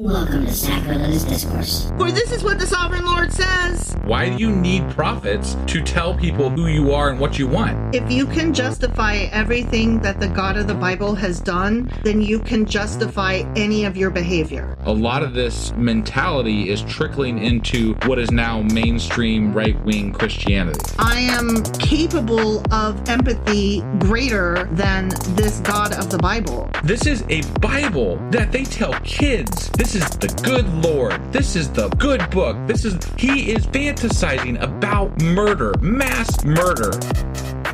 Welcome to Sacrilegious Discourse. For this is what the Sovereign Lord says. Why do you need prophets to tell people who you are and what you want? If you can justify everything that the God of the Bible has done, then you can justify any of your behavior. A lot of this mentality is trickling into what is now mainstream right-wing Christianity. I am capable of empathy greater than this God of the Bible. This is a Bible that they tell kids. This is the good Lord. This is the good book. He is fantasizing about murder, mass murder.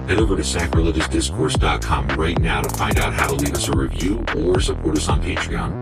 Head over to sacrilegiousdiscourse.com right now to find out how to leave us a review or support us on Patreon.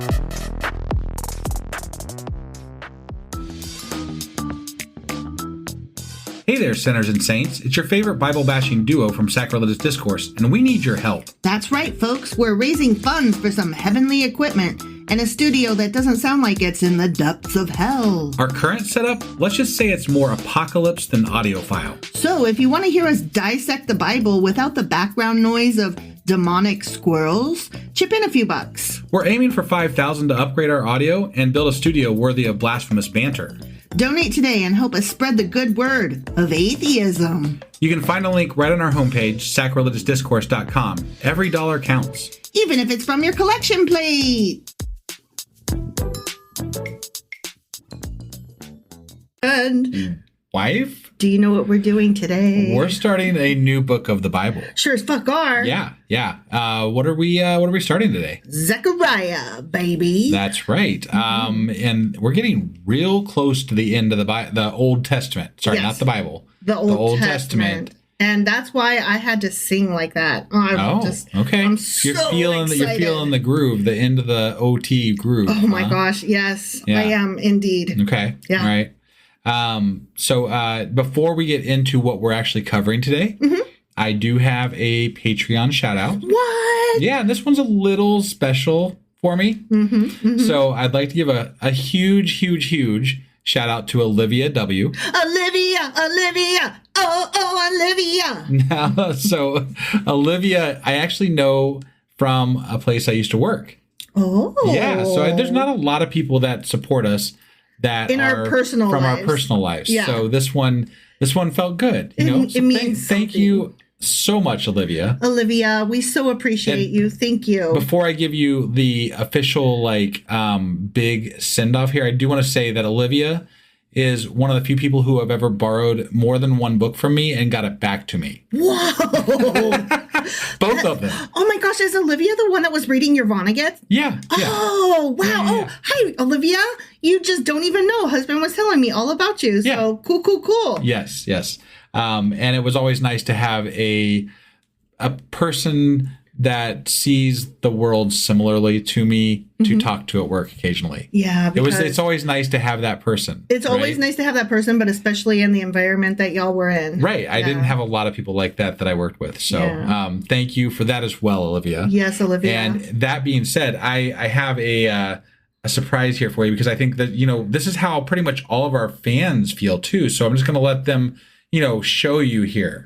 Hey there, sinners and saints. It's your favorite Bible-bashing duo from Sacrilegious Discourse, and we need your help. That's right, folks. We're raising funds for some heavenly equipment and a studio that doesn't sound like it's in the depths of hell. Our current setup, let's just say it's more apocalypse than audiophile. So if you want to hear us dissect the Bible without the background noise of demonic squirrels, chip in a few bucks. We're aiming for $5,000 to upgrade our audio and build a studio worthy of blasphemous banter. Donate today and help us spread the good word of atheism. You can find a link right on our homepage, sacrilegiousdiscourse.com. Every dollar counts. Even if it's from your collection plate. And Wife? do you know what we're doing today? We're starting a new book of the Bible. Sure as fuck are. Yeah. What are we starting today? Zechariah, baby. That's right. And we're getting real close to the end of the Old Testament. Sorry, Yes. not the Bible. The Old Testament. And that's why I had to sing like that. Okay. I'm so You're feeling excited. the groove, the end of the OT groove. Oh my gosh, yes, Yeah. I am indeed. Okay. Yeah. All right. So before we get into what we're actually covering today, I do have a Patreon shout out. What? Yeah, and this one's a little special for me. So I'd like to give a huge shout out to Olivia W. Olivia. Oh, Olivia. Now, so Olivia, I actually know from a place I used to work. Oh. Yeah, so there's not a lot of people that support us that In our are personal from lives. our personal lives. Yeah. So this one felt good. You know, It so means thank you so much, Olivia. Olivia, we so appreciate you. Thank you. Before I give you the official big send off here, I do want to say that Olivia is one of the few people who have ever borrowed more than one book from me and got it back to me. Whoa. Both of them. Oh my gosh, is Olivia the one that was reading your Vonnegut? Yeah. Oh, wow. Yeah. Oh, hi, Olivia. You just don't even know. Husband was telling me all about you. So cool. Yes. And it was always nice to have a person that sees the world similarly to me to talk to at work occasionally. Yeah, It's always nice to have that person. It's always nice to have that person, but especially in the environment that y'all were in. Right. I didn't have a lot of people like that I worked with. So thank you for that as well, Olivia. Yes, Olivia. And that being said, I have a surprise here for you because I think that, this is how pretty much all of our fans feel too. So I'm just going to let them, show you here.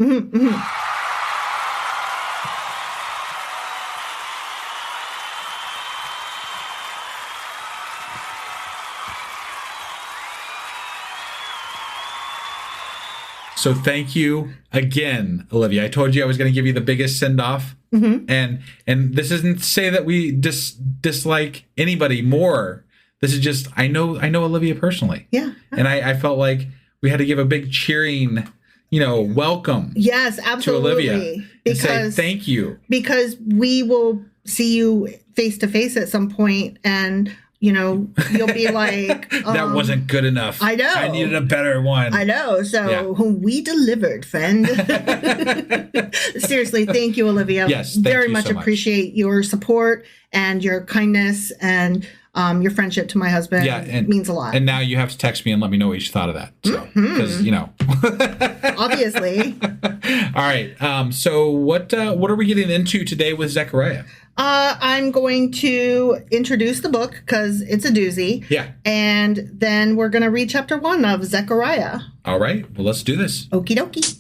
So thank you again, Olivia. I told you I was going to give you the biggest send off, and this isn't to say that we dislike anybody more. This is just I know Olivia personally, and I felt like we had to give a big cheering, welcome. Yes, absolutely. To Olivia, and say thank you because we will see you face to face at some point, and you'll be like, that wasn't good enough. I know. I needed a better one. I know. So we delivered, friend. Seriously, thank you, Olivia. Yes, thank very you much so much. Appreciate your support and your kindness and your friendship to my husband. Yeah, it means a lot. And now you have to text me and let me know what you thought of that. So, because obviously. All right. So what are we getting into today with Zechariah? I'm going to introduce the book because it's a doozy. Yeah. And then we're going to read chapter 1 of Zechariah. All right. Well, let's do this. Okie dokie.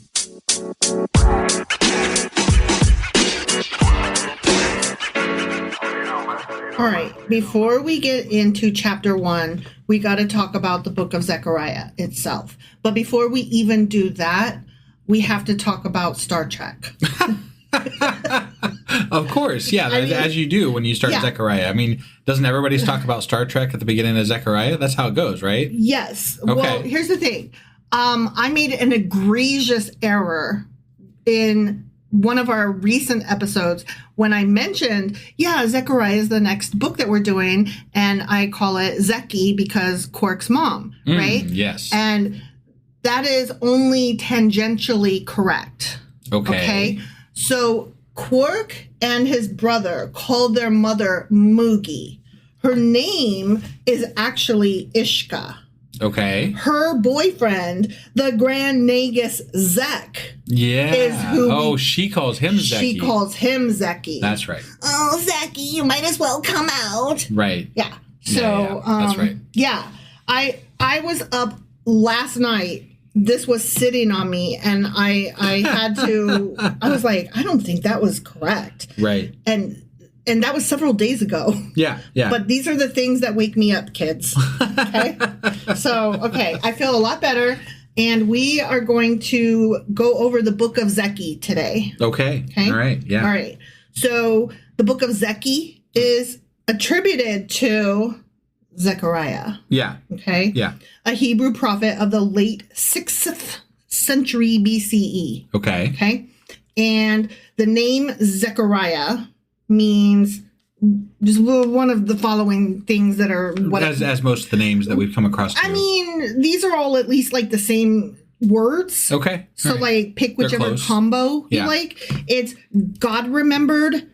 All right. Before we get into chapter 1, we got to talk about the book of Zechariah itself. But before we even do that, we have to talk about Star Trek. Of course, yeah, as you do when you start Zechariah. I mean, doesn't everybody talk about Star Trek at the beginning of Zechariah? That's how it goes, right? Yes. Okay. Well, here's the thing. I made an egregious error in one of our recent episodes when I mentioned, Zechariah is the next book that we're doing, and I call it Zeki because Quark's mom, right? Yes. And that is only tangentially correct. Okay? So Quark and his brother called their mother Moogie. Her name is actually Ishka. Okay. Her boyfriend, the Grand Nagus Zek, is who she calls him Zeki. She calls him Zeki. That's right. Oh, Zeki, you might as well come out. Right. Yeah. So, that's right. Yeah. I was up last night. This was sitting on me, and I had to, I was like, I don't think that was correct. Right. And that was several days ago. Yeah, yeah. But these are the things that wake me up, kids. Okay? I feel a lot better, and we are going to go over the book of Zeki today. Okay. All right, yeah. All right. So the book of Zeki is attributed to Zechariah. Yeah. Okay? Yeah. A Hebrew prophet of the late 6th century BCE. Okay. Okay? And the name Zechariah means just one of the following things that are... As most of the names that we've come across. I mean, these are all at least like the same words. Okay. So like pick whichever combo you like. It's God remembered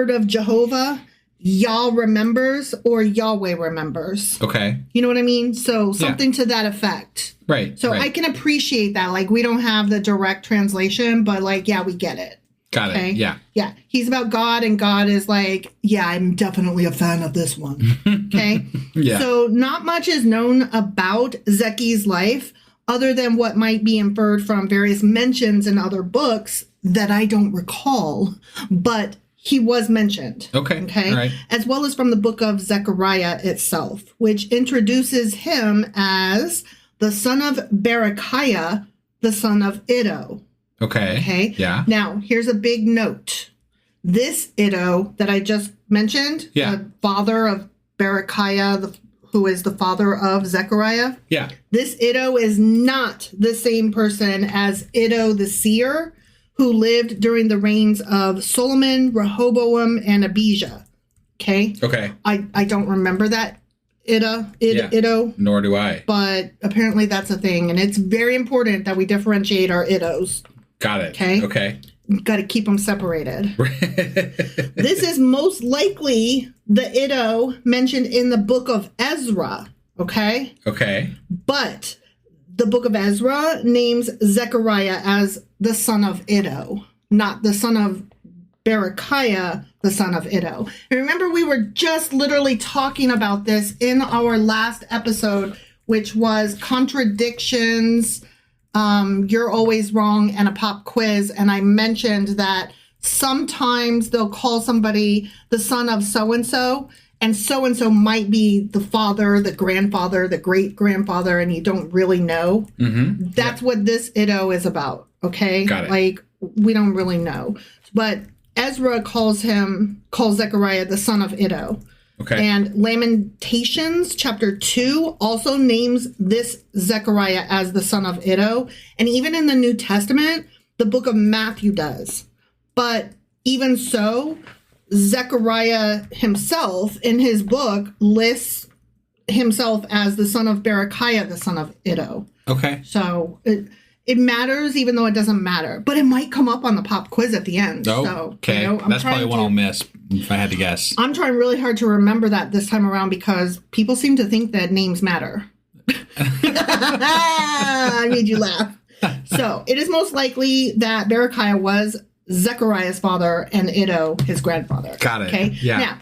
of Jehovah, Yah remembers, or Yahweh remembers. Okay. You know what I mean? So something to that effect. Right. So I can appreciate that. Like, we don't have the direct translation, but like, we get it. Got it. Yeah. Yeah. He's about God, and God is like, I'm definitely a fan of this one. Okay. Yeah. So not much is known about Zeki's life other than what might be inferred from various mentions in other books that I don't recall, but he was mentioned. Okay. All right. As well as from the book of Zechariah itself, which introduces him as the son of Berechiah, the son of Iddo. Okay. Yeah. Now, here's a big note. This Iddo that I just mentioned, the father of Berechiah, who is the father of Zechariah. Yeah. This Iddo is not the same person as Iddo the seer, who lived during the reigns of Solomon, Rehoboam, and Abijah. Okay? Okay. I don't remember that Iddo. Nor do I. But apparently that's a thing, and it's very important that we differentiate our Iddos. Got it. Okay. Got to keep them separated. This is most likely the Iddo mentioned in the book of Ezra. Okay? Okay. But the book of Ezra names Zechariah as the son of Iddo, not the son of Berechiah, the son of Iddo. And remember, we were just literally talking about this in our last episode, which was contradictions, you're always wrong, and a pop quiz. And I mentioned that sometimes they'll call somebody the son of so-and-so might be the father, the grandfather, the great-grandfather, and you don't really know. Mm-hmm. That's what this Iddo is about, okay? Got it. Like, we don't really know. But Ezra calls Zechariah the son of Iddo. Okay. And Lamentations chapter 2 also names this Zechariah as the son of Iddo. And even in the New Testament, the book of Matthew does. But even so, Zechariah himself in his book lists himself as the son of Berechiah, the son of Iddo. Okay. So it matters even though it doesn't matter. But it might come up on the pop quiz at the end. Oh, so, okay. That's probably one I'll miss if I had to guess. I'm trying really hard to remember that this time around because people seem to think that names matter. I made you laugh. So it is most likely that Berechiah was Zechariah's father and Iddo his grandfather. Got it. Okay. Yeah. Now,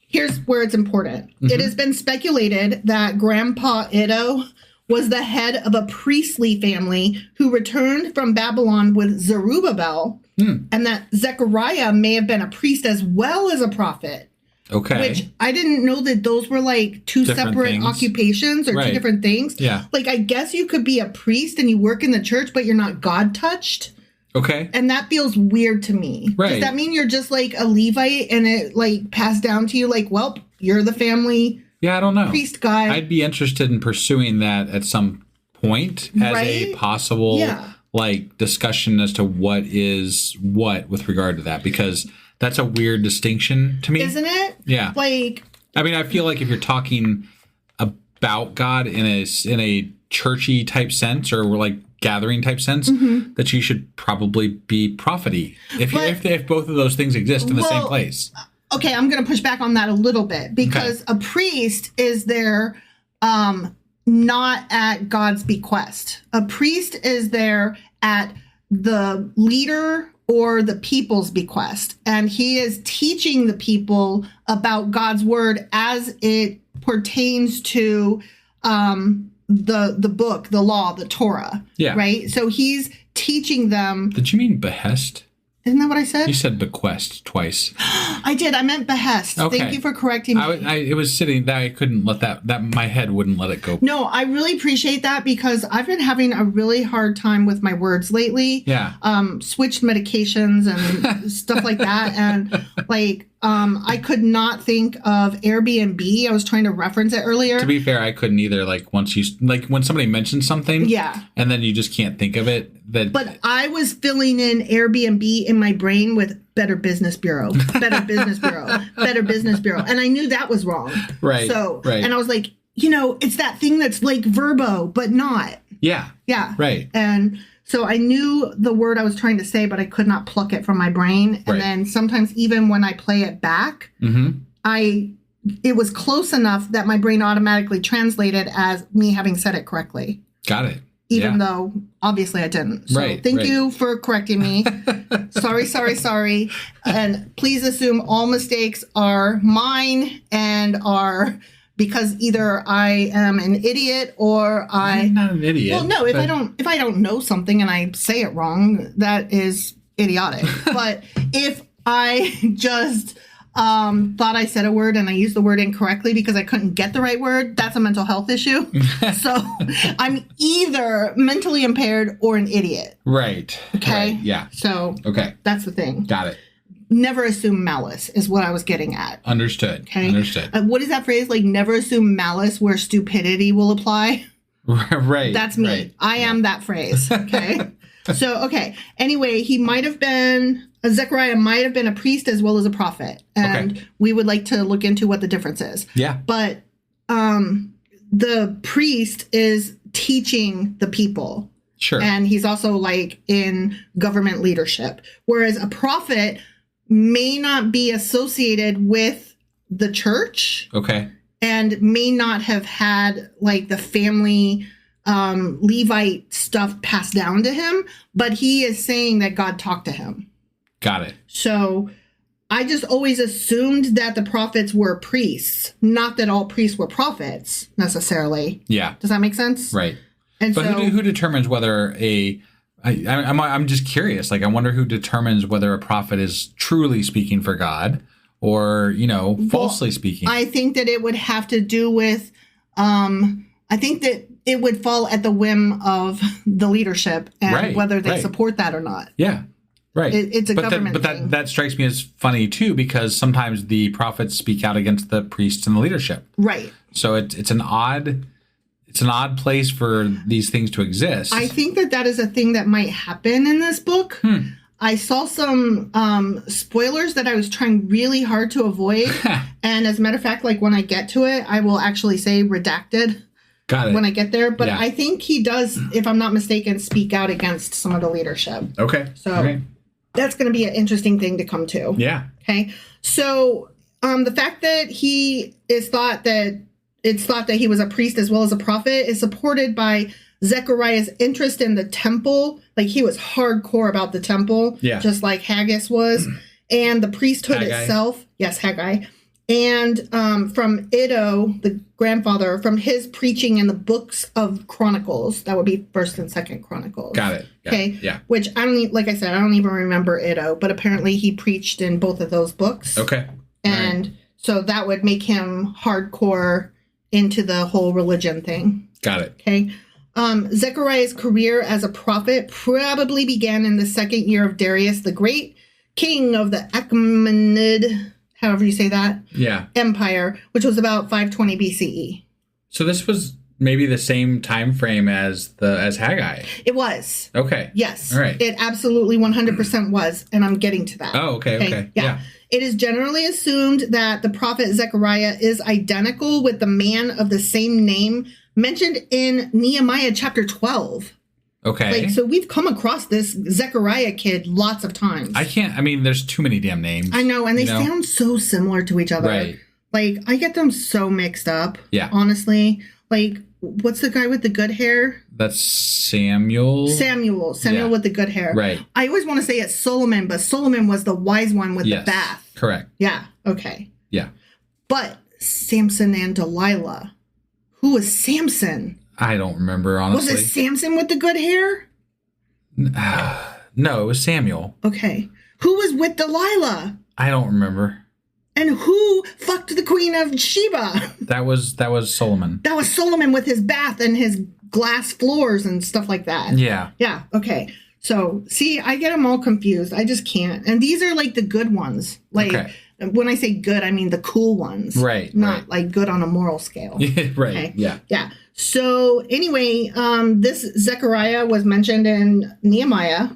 here's where it's important. Mm-hmm. It has been speculated that Grandpa Iddo was the head of a priestly family who returned from Babylon with Zerubbabel, and that Zechariah may have been a priest as well as a prophet. Okay. Which I didn't know that those were like two Different separate things. occupations or Right. two different things. Yeah. Like, I guess you could be a priest and you work in the church, but you're not God touched. Okay. And that feels weird to me. Right. Does that mean you're just like a Levite and it like passed down to you like, well, you're the family Yeah, I don't know. priest guy? I'd be interested in pursuing that at some point as a Right? possible Yeah. like discussion as to what is what with regard to that, because that's a weird distinction to me. Isn't it? Yeah. Like, I mean, I feel like if you're talking about God in a churchy type sense or like gathering type sense, that you should probably be prophety if both of those things exist in the same place. okay, I'm going to push back on that a little bit because a priest is there not at God's bequest. A priest is there at the leader or the people's bequest. And he is teaching the people about God's word as it pertains to the book, the law, the Torah. Yeah. Right? So he's teaching them. Did you mean behest? Isn't that what I said? You said bequest twice. I did. I meant behest. Okay. Thank you for correcting me. It was sitting that I couldn't let that my head wouldn't let it go. No, I really appreciate that because I've been having a really hard time with my words lately. Yeah. Switched medications and stuff like that. And like, I could not think of Airbnb. I was trying to reference it earlier. To be fair, I couldn't either. Like when somebody mentions something, Yeah. and then you just can't think of it. But I was filling in Airbnb in my brain with Better Business Bureau, Better Business Bureau, Better Business Bureau. And I knew that was wrong. Right. So, right. and I was like, it's that thing that's like verbo, but not. Yeah. Yeah. Right. And so I knew the word I was trying to say, but I could not pluck it from my brain. And Right. then sometimes even when I play it back, it was close enough that my brain automatically translated as me having said it correctly. Got it. Even Yeah. though obviously I didn't. So Right, thank right. you for correcting me. Sorry. And please assume all mistakes are mine and are because either I am an idiot or I'm not an idiot. well, no, if I don't know something and I say it wrong, that is idiotic. But if I just thought I said a word and I used the word incorrectly because I couldn't get the right word, that's a mental health issue. So I'm either mentally impaired or an idiot. Right. Okay. Right. Yeah. So Okay. that's the thing. Got it. Never assume malice is what I was getting at. Understood. Okay. Understood. What is that phrase? Like never assume malice where stupidity will apply. Right. That's me. Right. I am that phrase. Okay. So, okay. Anyway, Zechariah might have been a priest as well as a prophet. And we would like to look into what the difference is. Yeah. But the priest is teaching the people. Sure. And he's also like in government leadership. Whereas a prophet may not be associated with the church. Okay. And may not have had like the family Levite stuff passed down to him, but he is saying that God talked to him. Got it. So I just always assumed that the prophets were priests, not that all priests were prophets necessarily. Yeah. Does that make sense? Right. And But so who determines whether I'm just curious. Like, I wonder who determines whether a prophet is truly speaking for God or, falsely speaking. I think that it would have to do with, I think that it would fall at the whim of the leadership and whether they support that or not. Yeah. Right. It's a government But thing. that strikes me as funny, too, because sometimes the prophets speak out against the priests and the leadership. Right. So it's an odd place for these things to exist. I think that is a thing that might happen in this book. I saw some spoilers that I was trying really hard to avoid. And as a matter of fact, like when I get to it, I will actually say redacted. Got it. When I get there. But Yeah. I think he does, if I'm not mistaken, speak out against some of the leadership. Okay. So that's going to be an interesting thing to come to. Yeah. Okay. So the fact that it's thought that he was a priest as well as a prophet is supported by Zechariah's interest in the temple. Like he was hardcore about the temple, just like Haggai was, and the priesthood itself. Yes, Haggai. And from Iddo, the grandfather, from his preaching in the books of Chronicles, that would be 1st and 2nd Chronicles. Got it. Okay. Yeah. Which I like I said, I don't even remember Iddo, but apparently he preached in both of those books. Okay. And So that would make him hardcore into the whole religion thing. Got it. Okay. Zechariah's career as a prophet probably began in the second year of Darius the Great, king of the Achaemenid, however you say that, empire, which was about 520 BCE. So this was maybe the same time frame as Haggai. It was. Okay. Yes. All right. It absolutely 100% was, and I'm getting to that. Oh, okay. Yeah. It is generally assumed that the prophet Zechariah is identical with the man of the same name mentioned in Nehemiah chapter 12. Okay. So we've come across this Zechariah kid lots of times. There's too many damn names. I know, and they sound so similar to each other. Right. Like, I get them so mixed up. Yeah. Honestly. Like, what's the guy with the good hair? That's Samuel. Samuel with the good hair. Right. I always want to say it's Solomon, but Solomon was the wise one with the bath. Correct. Yeah. Okay. Yeah. But Samson and Delilah. Who was Samson? I don't remember, honestly. Was it Samson with the good hair? No, it was Samuel. Okay. Who was with Delilah? I don't remember. And who fucked the queen of Sheba? That was Solomon. That was Solomon with his bath and his glass floors and stuff like that. Yeah. Yeah. Okay. So, see, I get them all confused. I just can't. And these are like the good ones. Like, when I say good, I mean the cool ones. Right. Not like good on a moral scale. Right. Okay? Yeah. Yeah. So, anyway, this Zechariah was mentioned in Nehemiah.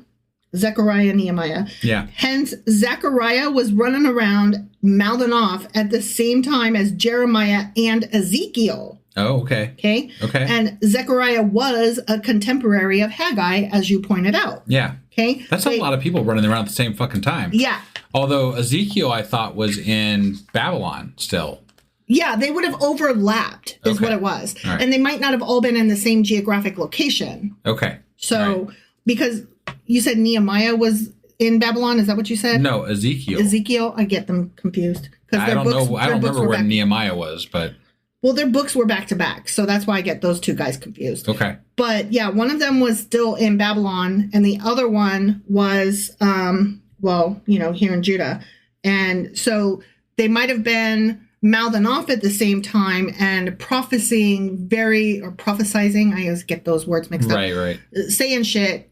Nehemiah. Yeah. Hence, Zechariah was running around mouthing off at the same time as Jeremiah and Ezekiel. Oh, okay. Okay. Okay. And Zechariah was a contemporary of Haggai, as you pointed out. Yeah. Okay. That's a lot of people running around at the same fucking time. Yeah. Although Ezekiel, I thought, was in Babylon still. Yeah, they would have overlapped, is what it was. Right. And they might not have all been in the same geographic location. Okay. So, because you said Nehemiah was in Babylon, is that what you said? No, Ezekiel. Ezekiel, I get them confused. I don't know. I don't remember where Nehemiah was, but. Well, their books were back to back, so that's why I get those two guys confused. Okay. But yeah, one of them was still in Babylon, and the other one was, here in Judah. And so they might have been mouthing off at the same time and prophesying, I always get those words mixed up. Right. Saying shit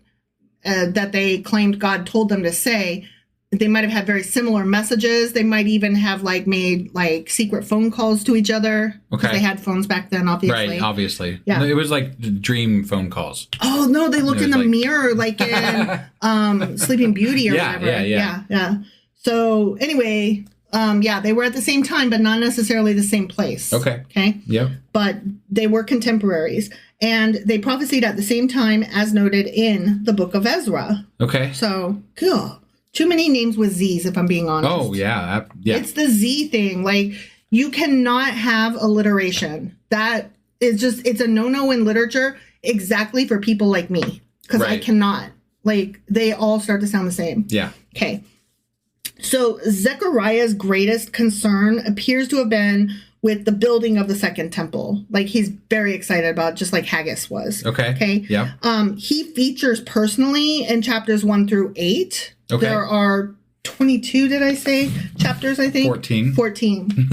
that they claimed God told them to say. They might have had very similar messages. They might even have made secret phone calls to each other. Okay. Because they had phones back then, obviously. Right, obviously. Yeah. It was like dream phone calls. Oh, no, they looked in the mirror like in Sleeping Beauty or whatever. Yeah. So anyway, they were at the same time, but not necessarily the same place. Okay. Okay? Yep. But they were contemporaries. And they prophesied at the same time as noted in the Book of Ezra. Okay. So, cool. Too many names with Z's, if I'm being honest. Oh, yeah. It's the Z thing. Like, you cannot have alliteration. That is just, it's a no-no in literature exactly for people like me. Because I cannot. Like, they all start to sound the same. Yeah. Okay. So, Zechariah's greatest concern appears to have been with the building of the second temple. Like, he's very excited about it, just like Haggis was. Okay. Yeah. He features personally in chapters 1 through 8. Okay. There are 22, did I say? Chapters, I think? 14.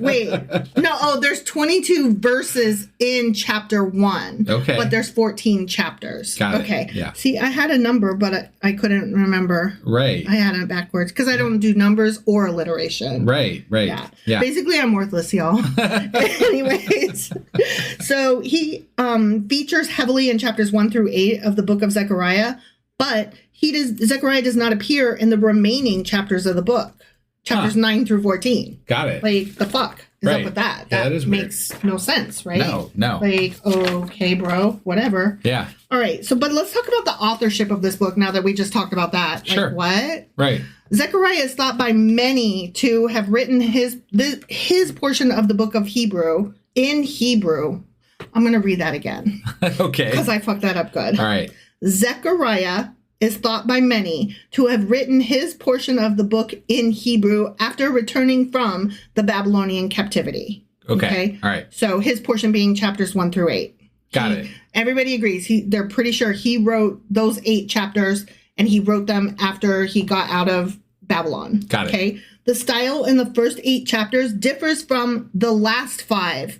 Wait. No, there's 22 verses in chapter 1. Okay. But there's 14 chapters. Got it. Okay. Yeah. See, I had a number, but I couldn't remember. Right. I had it backwards because I don't do numbers or alliteration. Right. Yeah. Basically, I'm worthless, y'all. Anyways. So he features heavily in chapters 1 through 8 of the book of Zechariah, but Zechariah does not appear in the remaining chapters of the book, chapters 9 through 14. Got it. Like, the fuck is up with that? Yeah, that is makes no sense, right? No. Like, okay, bro, whatever. Yeah. All right. So, but let's talk about the authorship of this book now that we just talked about that. Sure. Like, what? Right. Zechariah is thought by many to have written his portion of the book of Hebrew in Hebrew. I'm going to read that again. Okay. Because I fucked that up good. All right. Zechariah is thought by many to have written his portion of the book in Hebrew after returning from the Babylonian captivity. Okay. All right. So his portion being chapters 1 through 8. Got it. Everybody agrees. They're pretty sure he wrote those 8 chapters, and he wrote them after he got out of Babylon. Got it. Okay. The style in the first 8 chapters differs from the last 5.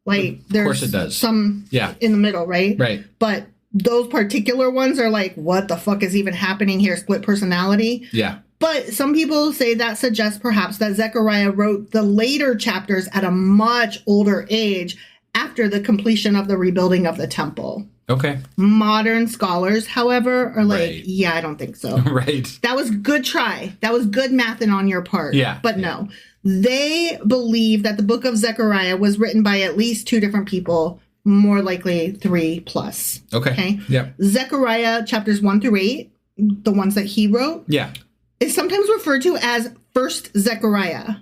Like, Of course it there's does. some Yeah. in the middle, right? Right. But those particular ones are like, what the fuck is even happening here? Split personality. Yeah. But some people say that suggests perhaps that Zechariah wrote the later chapters at a much older age after the completion of the rebuilding of the temple. Okay. Modern scholars, however, are like, Right. yeah, I don't think so. Right. That was good try. That was good mathing on your part. Yeah. But no. They believe that the book of Zechariah was written by at least 2 different people, more likely 3 plus. Okay. Yep. Zechariah chapters 1 through 8, the ones that he wrote, Yeah. is sometimes referred to as First Zechariah.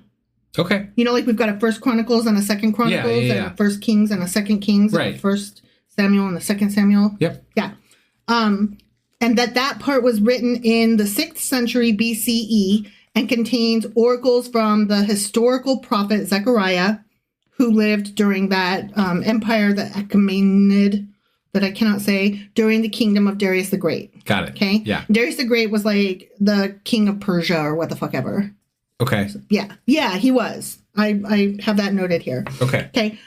Okay. You know, like we've got a First Chronicles and a Second Chronicles, yeah. and a First Kings and a Second Kings, and Right. a First Samuel and a Second Samuel. Yep. Yeah. And that part was written in the 6th century BCE and contains oracles from the historical prophet Zechariah, who lived during that empire, the Achaemenid, that I cannot say, during the kingdom of Darius the Great. Got it. Okay? Yeah. Darius the Great was like the king of Persia or what the fuck ever. Okay. Yeah. Yeah, he was. I have that noted here. Okay. Okay.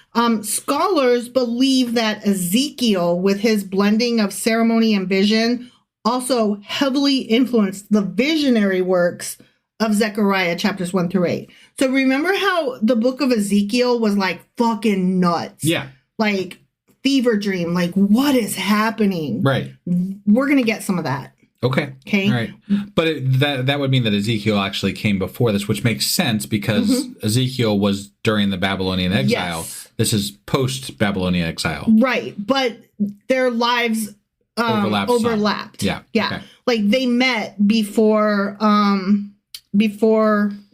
Scholars believe that Ezekiel, with his blending of ceremony and vision, also heavily influenced the visionary works of Zechariah chapters 1 through 8. So remember how the book of Ezekiel was like fucking nuts? Yeah. Like fever dream. Like, what is happening? Right. We're going to get some of that. Okay. Okay. All right. But that would mean that Ezekiel actually came before this, which makes sense because Ezekiel was during the Babylonian exile. Yes. This is post-Babylonian exile. Right. But their lives overlapped. Yeah. Yeah. Okay. Like they met before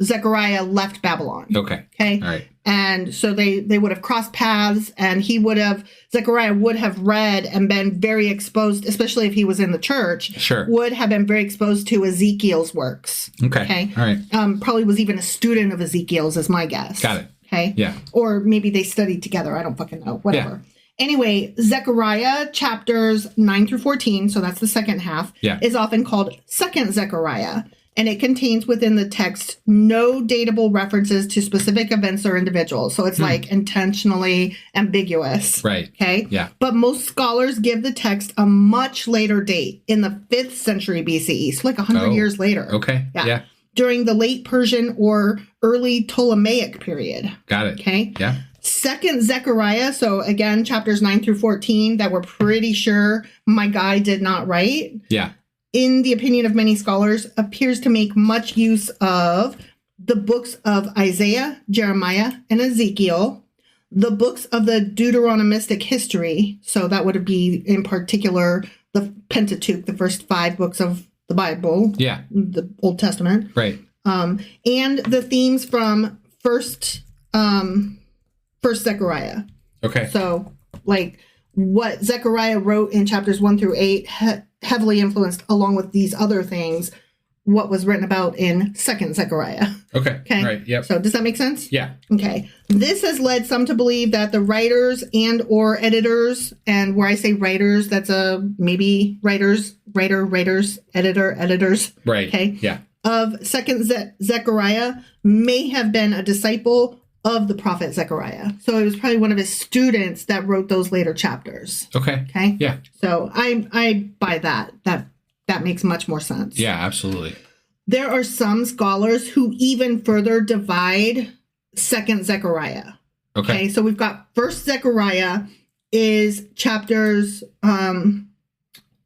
Zechariah left Babylon. Okay. Okay. All right. And so they would have crossed paths, and Zechariah would have read and been very exposed, especially if he was in the church. Sure. Would have been very exposed to Ezekiel's works. Okay. All right. Probably was even a student of Ezekiel's, is my guess. Got it. Okay. Yeah. Or maybe they studied together. I don't fucking know. Whatever. Anyway, Zechariah chapters 9 through 14, so that's the second half, is often called Second Zechariah. And it contains within the text no datable references to specific events or individuals. So it's like intentionally ambiguous. Right. Okay. Yeah. But most scholars give the text a much later date in the 5th century BCE. So like 100 years later. Okay. Yeah. During the late Persian or early Ptolemaic period. Got it. Okay. Yeah. Second Zechariah, so again, chapters 9 through 14 that we're pretty sure my guy did not write. Yeah. In the opinion of many scholars, appears to make much use of the books of Isaiah, Jeremiah, and Ezekiel, the books of the Deuteronomistic history, so that would be in particular the Pentateuch, the first 5 books of the Bible, the Old Testament, right, and the themes from First Zechariah. Okay, so like what Zechariah wrote in chapters 1 through 8 heavily influenced, along with these other things, what was written about in Second Zechariah. Okay. Right. Yep. So does that make sense? Yeah. Okay. This has led some to believe that the writers and or editors, and where I say writers, that's maybe editors. Right. Okay. Yeah. Of Second Zechariah may have been a disciple of the prophet Zechariah. So it was probably one of his students that wrote those later chapters. Okay. Okay. Yeah. So I buy that. That makes much more sense. Yeah, absolutely. There are some scholars who even further divide Second Zechariah. Okay. So we've got First Zechariah is chapters 1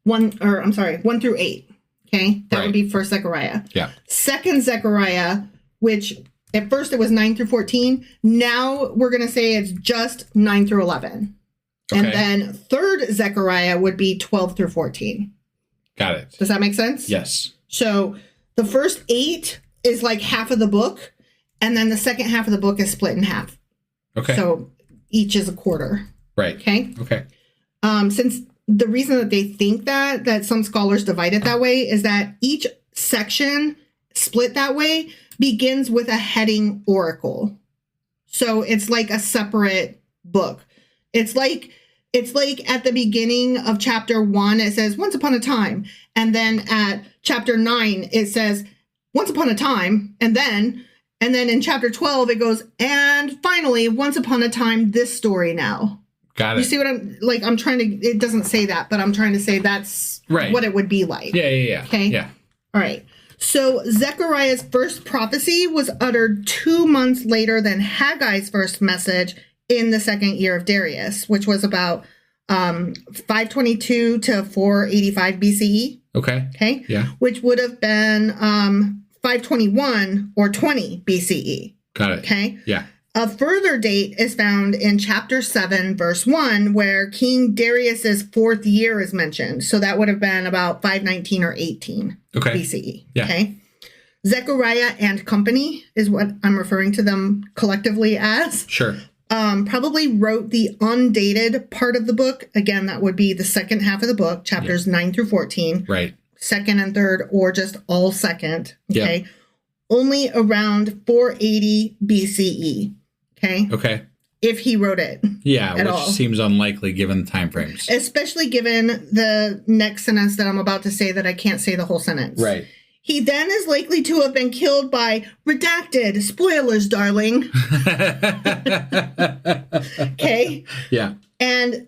through 8. Okay. That would be First Zechariah. Yeah. Second Zechariah, which at first it was 9 through 14. Now we're going to say it's just 9 through 11. Okay. And then Third Zechariah would be 12 through 14. Got it. Does that make sense? Yes. So the first 8 is like half of the book, and then the second half of the book is split in half. Okay. So each is a quarter. Right. Okay. Okay. Since the reason that they think that some scholars divide it that way is that each section split that way begins with a heading oracle. So it's like a separate book. It's like at the beginning of chapter 1, it says once upon a time. And then at chapter 9, it says once upon a time. And then And then in chapter 12, it goes, and finally, once upon a time, this story now. Got it. You see what I'm trying to, it doesn't say that, but I'm trying to say that's what it would be like. Yeah. Okay? Yeah. All right. So Zechariah's first prophecy was uttered 2 months later than Haggai's first message in the second year of Darius, which was about 522 to 485 BCE. Okay. Yeah. Which would have been 521 or 20 BCE. Got it. Okay. Yeah. A further date is found in chapter 7, verse 1, where King Darius's fourth year is mentioned. So that would have been about 519 or 18 BCE. Yeah. Okay. Zechariah and company is what I'm referring to them collectively as. Sure. Probably wrote the undated part of the book. Again, that would be the second half of the book, chapters 9 through 14. Right. Second and third, or just all second. Okay. Only around 480 BCE. Okay. If he wrote it. Yeah, which all. seems unlikely given the time frames. Especially given the next sentence that I'm about to say that I can't say the whole sentence. Right. He then is likely to have been killed by redacted. Spoilers, darling. Okay. Yeah. And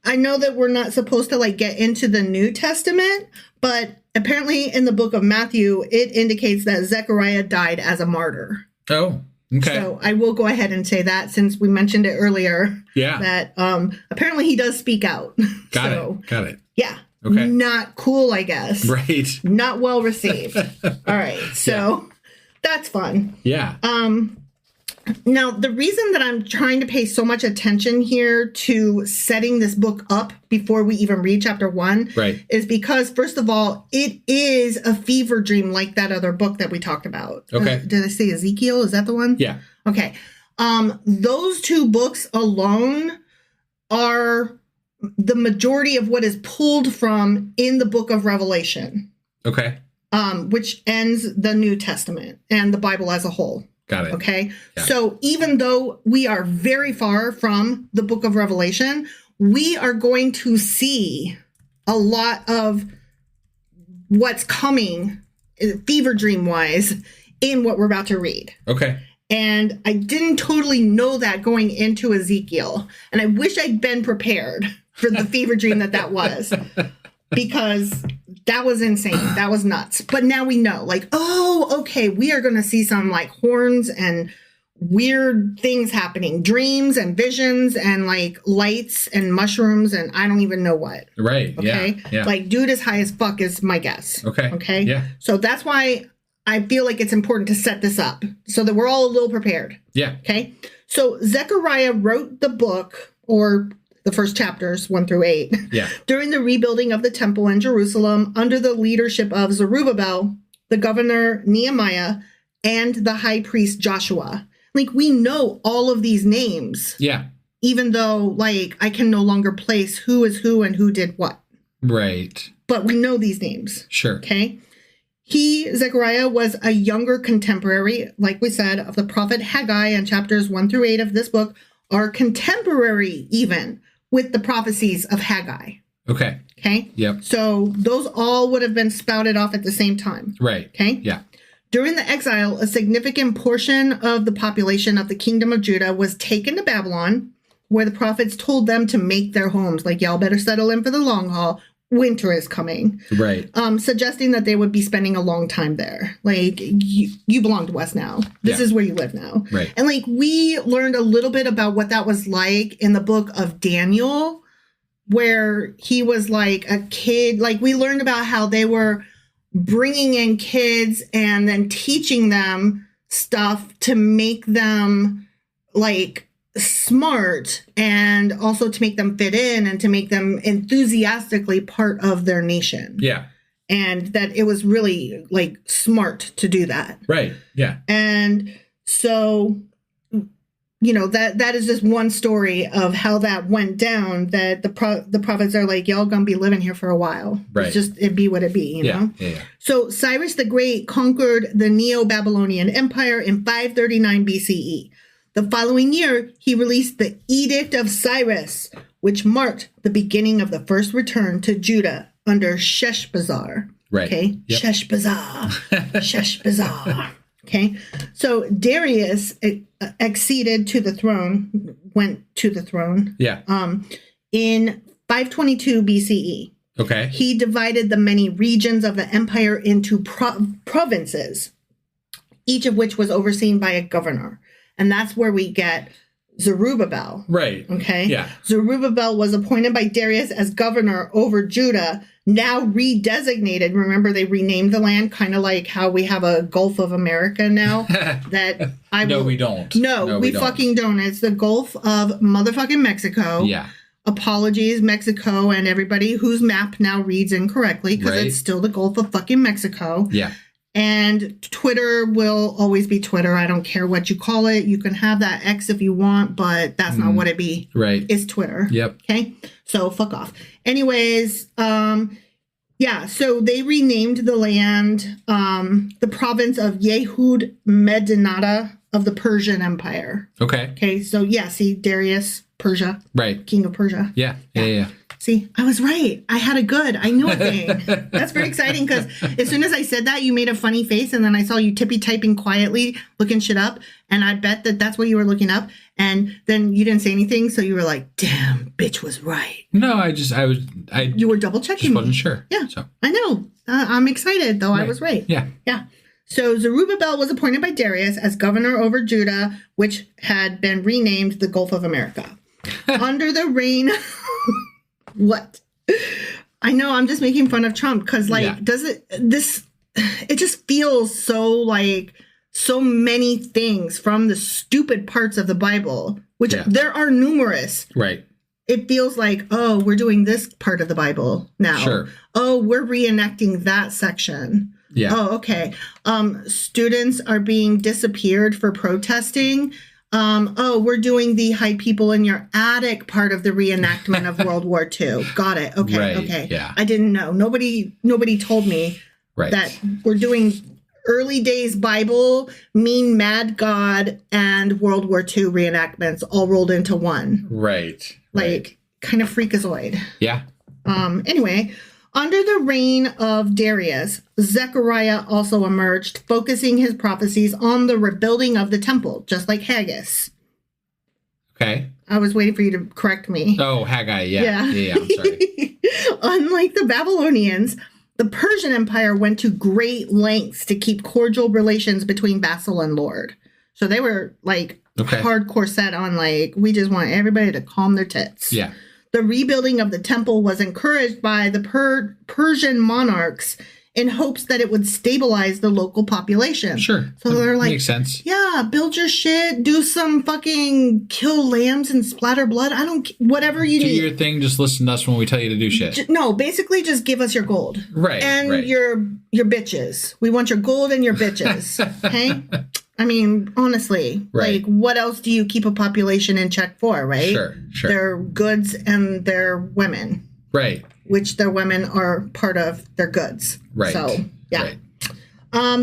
I know that we're not supposed to get into the New Testament, but apparently in the book of Matthew, it indicates that Zechariah died as a martyr. Oh, okay. So I will go ahead and say that since we mentioned it earlier. Yeah. That apparently he does speak out. Got it. Yeah. Okay. Not cool, I guess. Right. Not well received. All right. So that's fun. Yeah. Now, the reason that I'm trying to pay so much attention here to setting this book up before we even read chapter 1 is because, first of all, it is a fever dream like that other book that we talked about. Okay. Did I say Ezekiel? Is that the one? Yeah. Okay. Those two books alone are the majority of what is pulled from in the book of Revelation. Okay. Which ends the New Testament and the Bible as a whole. Got it. Okay. Yeah. So even though we are very far from the book of Revelation, we are going to see a lot of what's coming fever dream wise in what we're about to read. Okay. And I didn't totally know that going into Ezekiel. And I wish I'd been prepared for the fever dream that was. Because that was insane. That was nuts. But now we know, oh, okay, we are going to see some horns and weird things happening, dreams and visions and lights and mushrooms and I don't even know what. Right. Okay. Yeah. Dude is high as fuck is my guess. Okay. Okay. Yeah. So that's why I feel like it's important to set this up so that we're all a little prepared. Yeah. Okay. So Zechariah wrote the book, or the first chapters 1 through 8. Yeah. During the rebuilding of the temple in Jerusalem under the leadership of Zerubbabel, the governor Nehemiah, and the high priest Joshua. We know all of these names. Yeah. Even though I can no longer place who is who and who did what. Right. But we know these names. Sure. Okay. Zechariah, was a younger contemporary, like we said, of the prophet Haggai, and chapters 1 through 8 of this book are contemporary even with the prophecies of Haggai. Okay. Okay. Yep. So those all would have been spouted off at the same time. Right. Okay. Yeah. During the exile, a significant portion of the population of the kingdom of Judah was taken to Babylon, where the prophets told them to make their homes. Y'all better settle in for the long haul. Winter is coming. Right. Suggesting that they would be spending a long time there. You belong to us now. This is where you live now. Right. And we learned a little bit about what that was like in the book of Daniel, where he was a kid. We learned about how they were bringing in kids and then teaching them stuff to make them smart and also to make them fit in and to make them enthusiastically part of their nation. Yeah. And that it was really smart to do that. Right. Yeah. And so, that is just one story of how that went down, that the prophets are y'all gonna be living here for a while. Right. It'd be what it be, you know? Yeah. So Cyrus the Great conquered the Neo-Babylonian Empire in 539 BCE. The following year, he released the Edict of Cyrus, which marked the beginning of the first return to Judah under Sheshbazzar. Right. Okay? Yep. Sheshbazzar. Sheshbazzar. Okay, so Darius acceded to the throne, went to the throne. Yeah. In 522 BCE. Okay. He divided the many regions of the empire into provinces, each of which was overseen by a governor. And that's where we get Zerubbabel. Right. Okay. Yeah. Zerubbabel was appointed by Darius as governor over Judah, now redesignated. Remember, they renamed the land, kind of like how we have a Gulf of America now. We don't. No, we fucking don't. It's the Gulf of motherfucking Mexico. Yeah. Apologies, Mexico, and everybody whose map now reads incorrectly because it's still the Gulf of fucking Mexico. Yeah. And Twitter will always be Twitter. I don't care what you call it. You can have that X if you want, but that's not what it be. Right. It's Twitter. Yep. Okay. So fuck off. Anyways, yeah. So they renamed the land, the province of Yehud Medinata of the Persian Empire. Okay. Okay. So yeah, see, Darius, Persia. Right. King of Persia. Yeah. Yeah. See, I was right. I had a good. I knew a thing. That's very exciting because as soon as I said that, you made a funny face, and then I saw you tippy typing quietly, looking shit up, and I bet that that's what you were looking up, and then you didn't say anything, so you were like, "Damn, bitch was right." No, You were double checking. Just wasn't sure. Yeah, so. I know. I'm excited though. Right. I was right. Yeah. Yeah. So Zerubbabel was appointed by Darius as governor over Judah, which had been renamed the Gulf of America. Under the reign... What? I know, I'm just making fun of Trump because, it just feels so many things from the stupid parts of the Bible, which there are numerous. Right. It feels like, oh, we're doing this part of the Bible now. Sure. Oh, we're reenacting that section. Yeah. Oh, okay. Students are being disappeared for protesting. We're doing the hide people in your attic part of the reenactment of World War II. Got it. Okay. Right. Okay. Yeah. I didn't know. Nobody told me that we're doing early days Bible, mean mad God, and World War II reenactments all rolled into one. Right. Kind of freakazoid. Yeah. Anyway, under the reign of Darius, Zechariah also emerged, focusing his prophecies on the rebuilding of the temple, just like Haggai. Okay. I was waiting for you to correct me. Oh, Haggai, yeah. I'm sorry. Unlike the Babylonians, the Persian Empire went to great lengths to keep cordial relations between vassal and lord. So they were hardcore set on we just want everybody to calm their tits. Yeah. The rebuilding of the temple was encouraged by the Persian monarchs in hopes that it would stabilize the local population. Sure. So they're like, makes sense. Yeah, build your shit, do some fucking kill lambs and splatter blood. Whatever you do need. Do your thing. Just listen to us when we tell you to do shit. No, basically just give us your gold. Right. And your bitches. We want your gold and your bitches. Okay? I mean, honestly, what else do you keep a population in check for, right? Sure. Their goods and their women. Right. Which their women are part of their goods. Right. So, yeah. Right.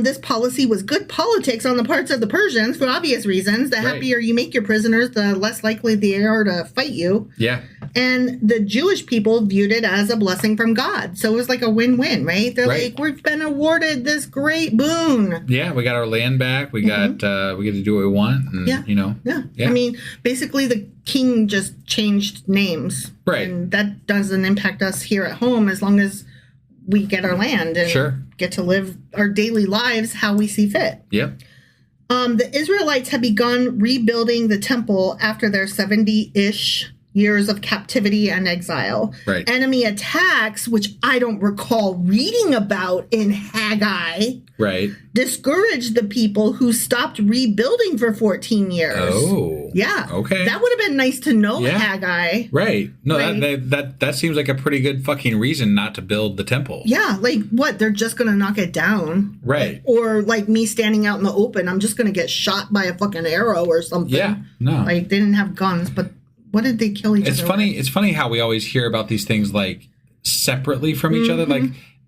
This policy was good politics on the parts of the Persians for obvious reasons. The happier you make your prisoners, the less likely they are to fight you. Yeah. And the Jewish people viewed it as a blessing from God. So it was like a win-win, right? They're like, we've been awarded this great boon. Yeah, we got our land back. We got we get to do what we want. And, Yeah. I mean, basically the king just changed names. Right. And that doesn't impact us here at home as long as we get our land and get to live our daily lives how we see fit. Yep. The Israelites had begun rebuilding the temple after their 70-ish years of captivity and exile. Right. Enemy attacks, which I don't recall reading about in Haggai, discouraged the people who stopped rebuilding for 14 years. Oh. Yeah. Okay. That would have been nice to know, Haggai. Right. No, that seems like a pretty good fucking reason not to build the temple. Yeah. What? They're just going to knock it down. Right. Or me standing out in the open, I'm just going to get shot by a fucking arrow or something. Yeah. No. They didn't have guns, but what did they kill each other with? It's funny how we always hear about these things separately from each other.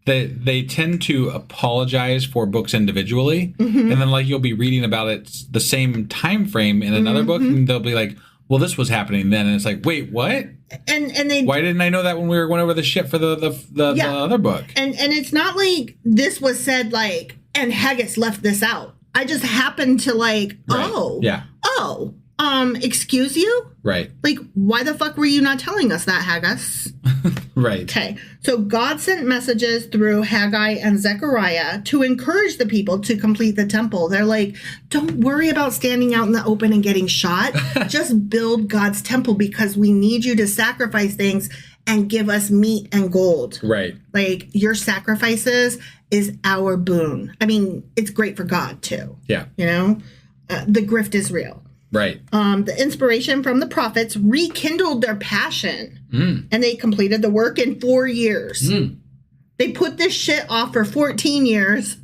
They tend to apologize for books individually, and then you'll be reading about it the same time frame in another book, and they'll be like, well, this was happening then, and it's like, wait, what? And they, why didn't I know that when we were going over the shit for the other book? And it's not like this was said and Haggai left this out. I just happened to like, Yeah. Excuse you? Right. Like, why the fuck were you not telling us that, Haggai? Right. Okay. So God sent messages through Haggai and Zechariah to encourage the people to complete the temple. They're like, don't worry about standing out in the open and getting shot. Just build God's temple because we need you to sacrifice things and give us meat and gold. Right. Like, your sacrifices is our boon. I mean, it's great for God too. Yeah. You know, the grift is real. Right. The inspiration from the prophets rekindled their passion, and they completed the work in 4 years. They put this shit off for 14 years.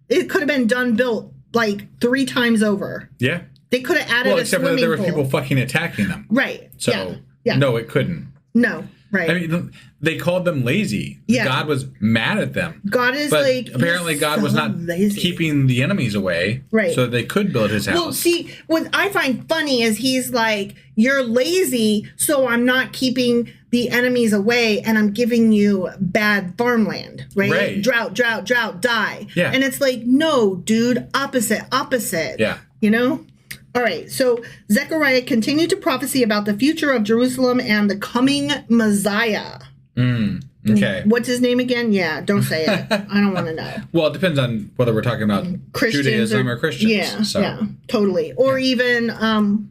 It could have been built like 3 times over. Yeah. They could have added a except for that swimming there were pool. people fucking attacking them. Right. So, yeah. no, it couldn't. No. Right. I mean, they called them lazy. Yeah. God was mad at them. God is but like, apparently God so was not lazy. keeping the enemies away. Right. So they could build his house. Well, see, what I find funny is he's like, you're lazy, so I'm not keeping the enemies away and I'm giving you bad farmland, right? Drought, die. Yeah. And it's like, no, dude, opposite. Yeah. You know? All right, so Zechariah continued to prophesy about the future of Jerusalem and the coming Messiah. Okay. What's his name again? Yeah, don't say it. I don't want to know. Well, it depends on whether we're talking about Christians Judaism or Christians. Yeah, So. yeah, totally. Or even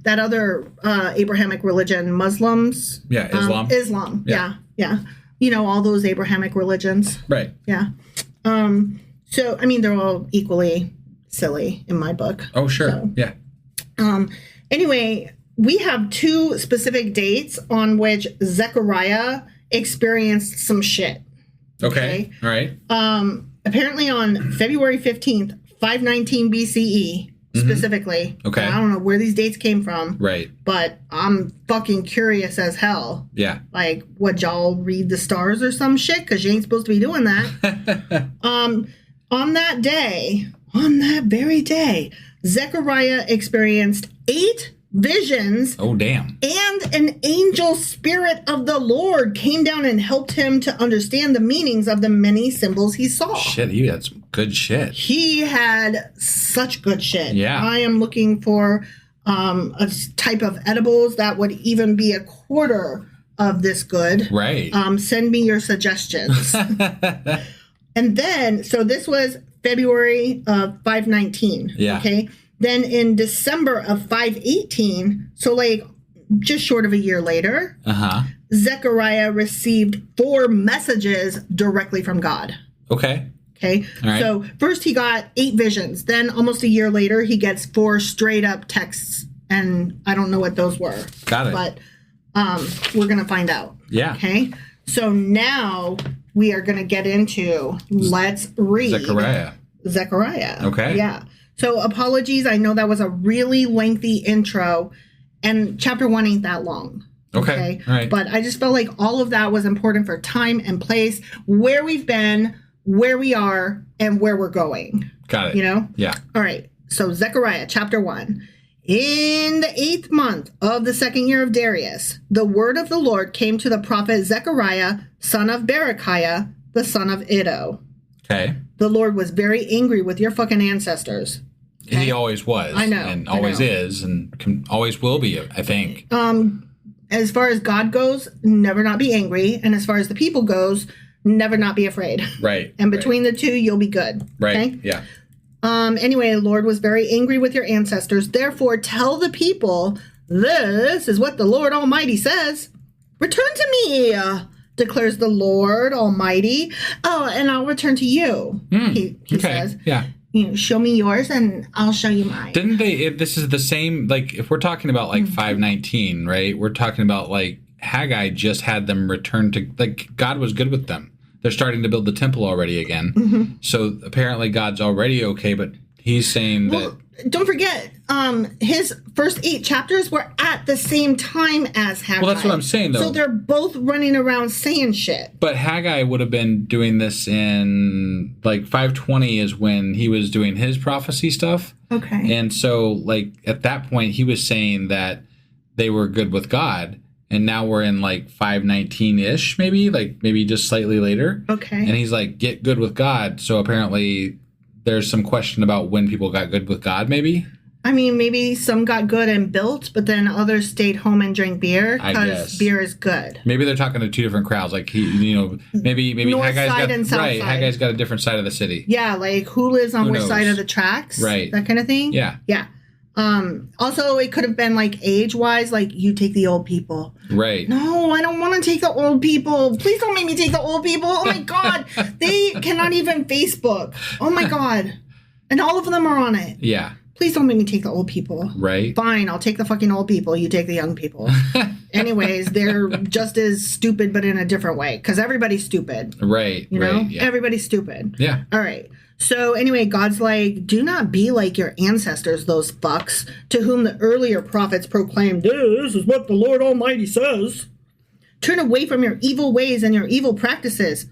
that other Abrahamic religion, Muslims. Yeah, Islam. Islam, Yeah. yeah. You know, all those Abrahamic religions. Right. Yeah. So, I mean, they're all equally silly in my book. Oh, sure. So. Yeah. Anyway, we have 2 specific dates on which Zechariah experienced some shit. Okay. All right. Apparently on February 15th, 519 BCE, specifically. Okay. I don't know where these dates came from. Right. But I'm fucking curious as hell. Yeah. Like, would y'all read the stars or some shit? Because you ain't supposed to be doing that. On that very day, Zechariah experienced 8 visions. Oh, damn. And an angel spirit of the Lord came down and helped him to understand the meanings of the many symbols he saw. Shit, he had some good shit. He had such good shit. Yeah. I am looking for a type of edibles that would even be a quarter of this good. Right. Send me your suggestions. And then, so this was February of 519. Yeah. Okay. Then in December of 518, so like just short of a year later, Zechariah received 4 messages directly from God. Okay. Okay. All right. So first he got 8 visions. Then almost a year later, he gets 4 straight up texts. And I don't know what those were. Got it. But we're going to find out. Yeah. Okay. So now we are going to get into, let's read Zechariah. Okay. Yeah. So apologies. I know that was a really lengthy intro, and chapter 1 ain't that long. Okay. All right. But I just felt like all of that was important for time and place, where we've been, where we are, and where we're going. Got it. You know? Yeah. All right. So Zechariah chapter 1. In the 8th month of the 2nd year of Darius, the word of the Lord came to the prophet Zechariah, son of Berechiah, the son of Iddo. Okay. The Lord was very angry with your fucking ancestors. Okay? He always was. I know. And always is and always will be, I think. As far as God goes, never not be angry. And as far as the people goes, never not be afraid. Right. And between the two, you'll be good. Right. Okay? Yeah. Anyway, the Lord was very angry with your ancestors. Therefore, tell the people, this is what the Lord Almighty says. Return to me, declares the Lord Almighty. Oh, and I'll return to you, he says. Yeah. You know, show me yours and I'll show you mine. Didn't they, if this is the same, like, if we're talking about, like, 519, right? We're talking about, like, Haggai just had them return to, like, God was good with them. They're starting to build the temple already again. So apparently God's already okay, but he's saying that... Don't forget, his first 8 chapters were at the same time as Haggai. Well, that's what I'm saying, though. So they're both running around saying shit. But Haggai would have been doing this in, like, 520 is when he was doing his prophecy stuff. Okay. And so, like, at that point, he was saying that they were good with God. And now we're in, like, 519-ish, maybe just slightly later. Okay. And he's like, get good with God. So apparently there's some question about when people got good with God, maybe? I mean, maybe some got good and built, but then others stayed home and drank beer I because guess. beer is good. Maybe they're talking to two different crowds. Like, maybe North Haggai's side got, and south right, side. Haggai's got a different side of the city. Yeah, like who lives on Who which knows? side of the tracks? Right. That kind of thing. Yeah. Yeah. Also, it could have been like age-wise, like you take the old people. Right. No, I don't want to take the old people. Please don't make me take the old people. Oh my God. They cannot even Facebook. Oh my God. And all of them are on it. Yeah. Please don't make me take the old people. Right. Fine, I'll take the fucking old people. You take the young people. Anyways, they're just as stupid, but in a different way. Because everybody's stupid. Right. You know? Yeah. Everybody's stupid. Yeah. All right. So anyway, God's like, do not be like your ancestors, those fucks, to whom the earlier prophets proclaimed, this is what the Lord Almighty says. Turn away from your evil ways and your evil practices.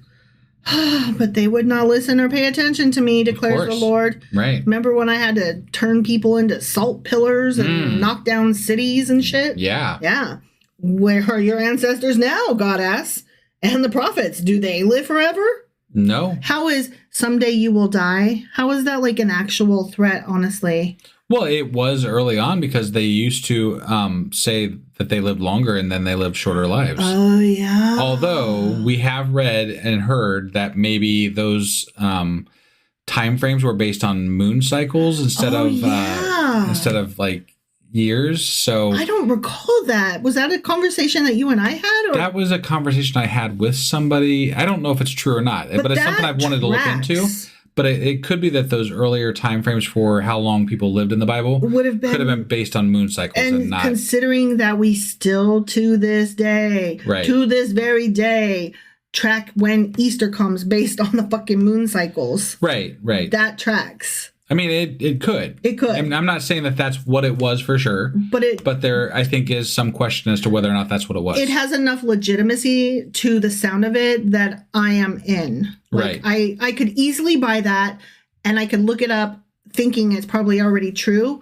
But they would not listen or pay attention to me, declares the Lord. Right. Remember when I had to turn people into salt pillars and knock down cities and shit? Yeah. Yeah. Where are your ancestors now, God asks? And the prophets, do they live forever? No. How is someday you will die? How is that like an actual threat, honestly? Well, it was early on because they used to say that they lived longer and then they lived shorter lives. Oh, yeah. Although we have read and heard that maybe those time frames were based on moon cycles instead of like years. So I don't recall that. Was that a conversation that you and I had? Or? That was a conversation I had with somebody. I don't know if it's true or not, but it's something I've wanted to look into. But it could be that those earlier time frames for how long people lived in the Bible could have been based on moon cycles and not. Considering that we still to this day, to this very day, track when Easter comes based on the fucking moon cycles. Right. That tracks. I mean, it could. It could. I mean, I'm not saying that that's what it was for sure. But there, I think, is some question as to whether or not that's what it was. It has enough legitimacy to the sound of it that I am in. Like, I could easily buy that, and I could look it up thinking it's probably already true,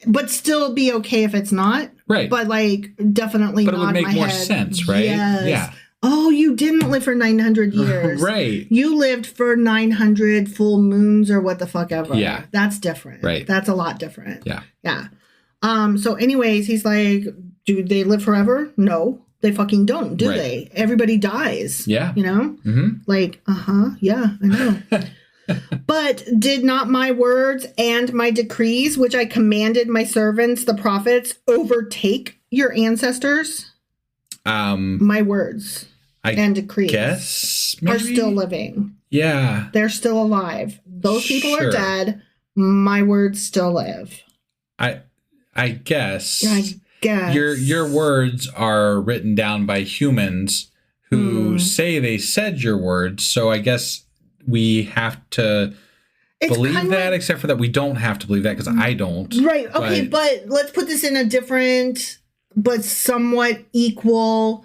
but still be okay if it's not. Right. But, like, definitely but it would make more head. sense, right? Yes. Yeah. Oh, you didn't live for 900 years. Right. You lived for 900 full moons or what the fuck ever. Yeah. That's different. Right. That's a lot different. Yeah. Yeah. So anyways, he's like, do they live forever? No, they fucking don't, do they? Everybody dies. Yeah. You know? Mm-hmm. Like, yeah, I know. But did not my words and my decrees, which I commanded my servants, the prophets, overtake your ancestors? My words and decrees are still living. Yeah. They're still alive. Those people are dead. My words still live. I guess. I guess. Your words are written down by humans who say they said your words. So I guess we have to believe that, except for that we don't have to believe that because I don't. Right. Okay. But let's put this in a different but somewhat equal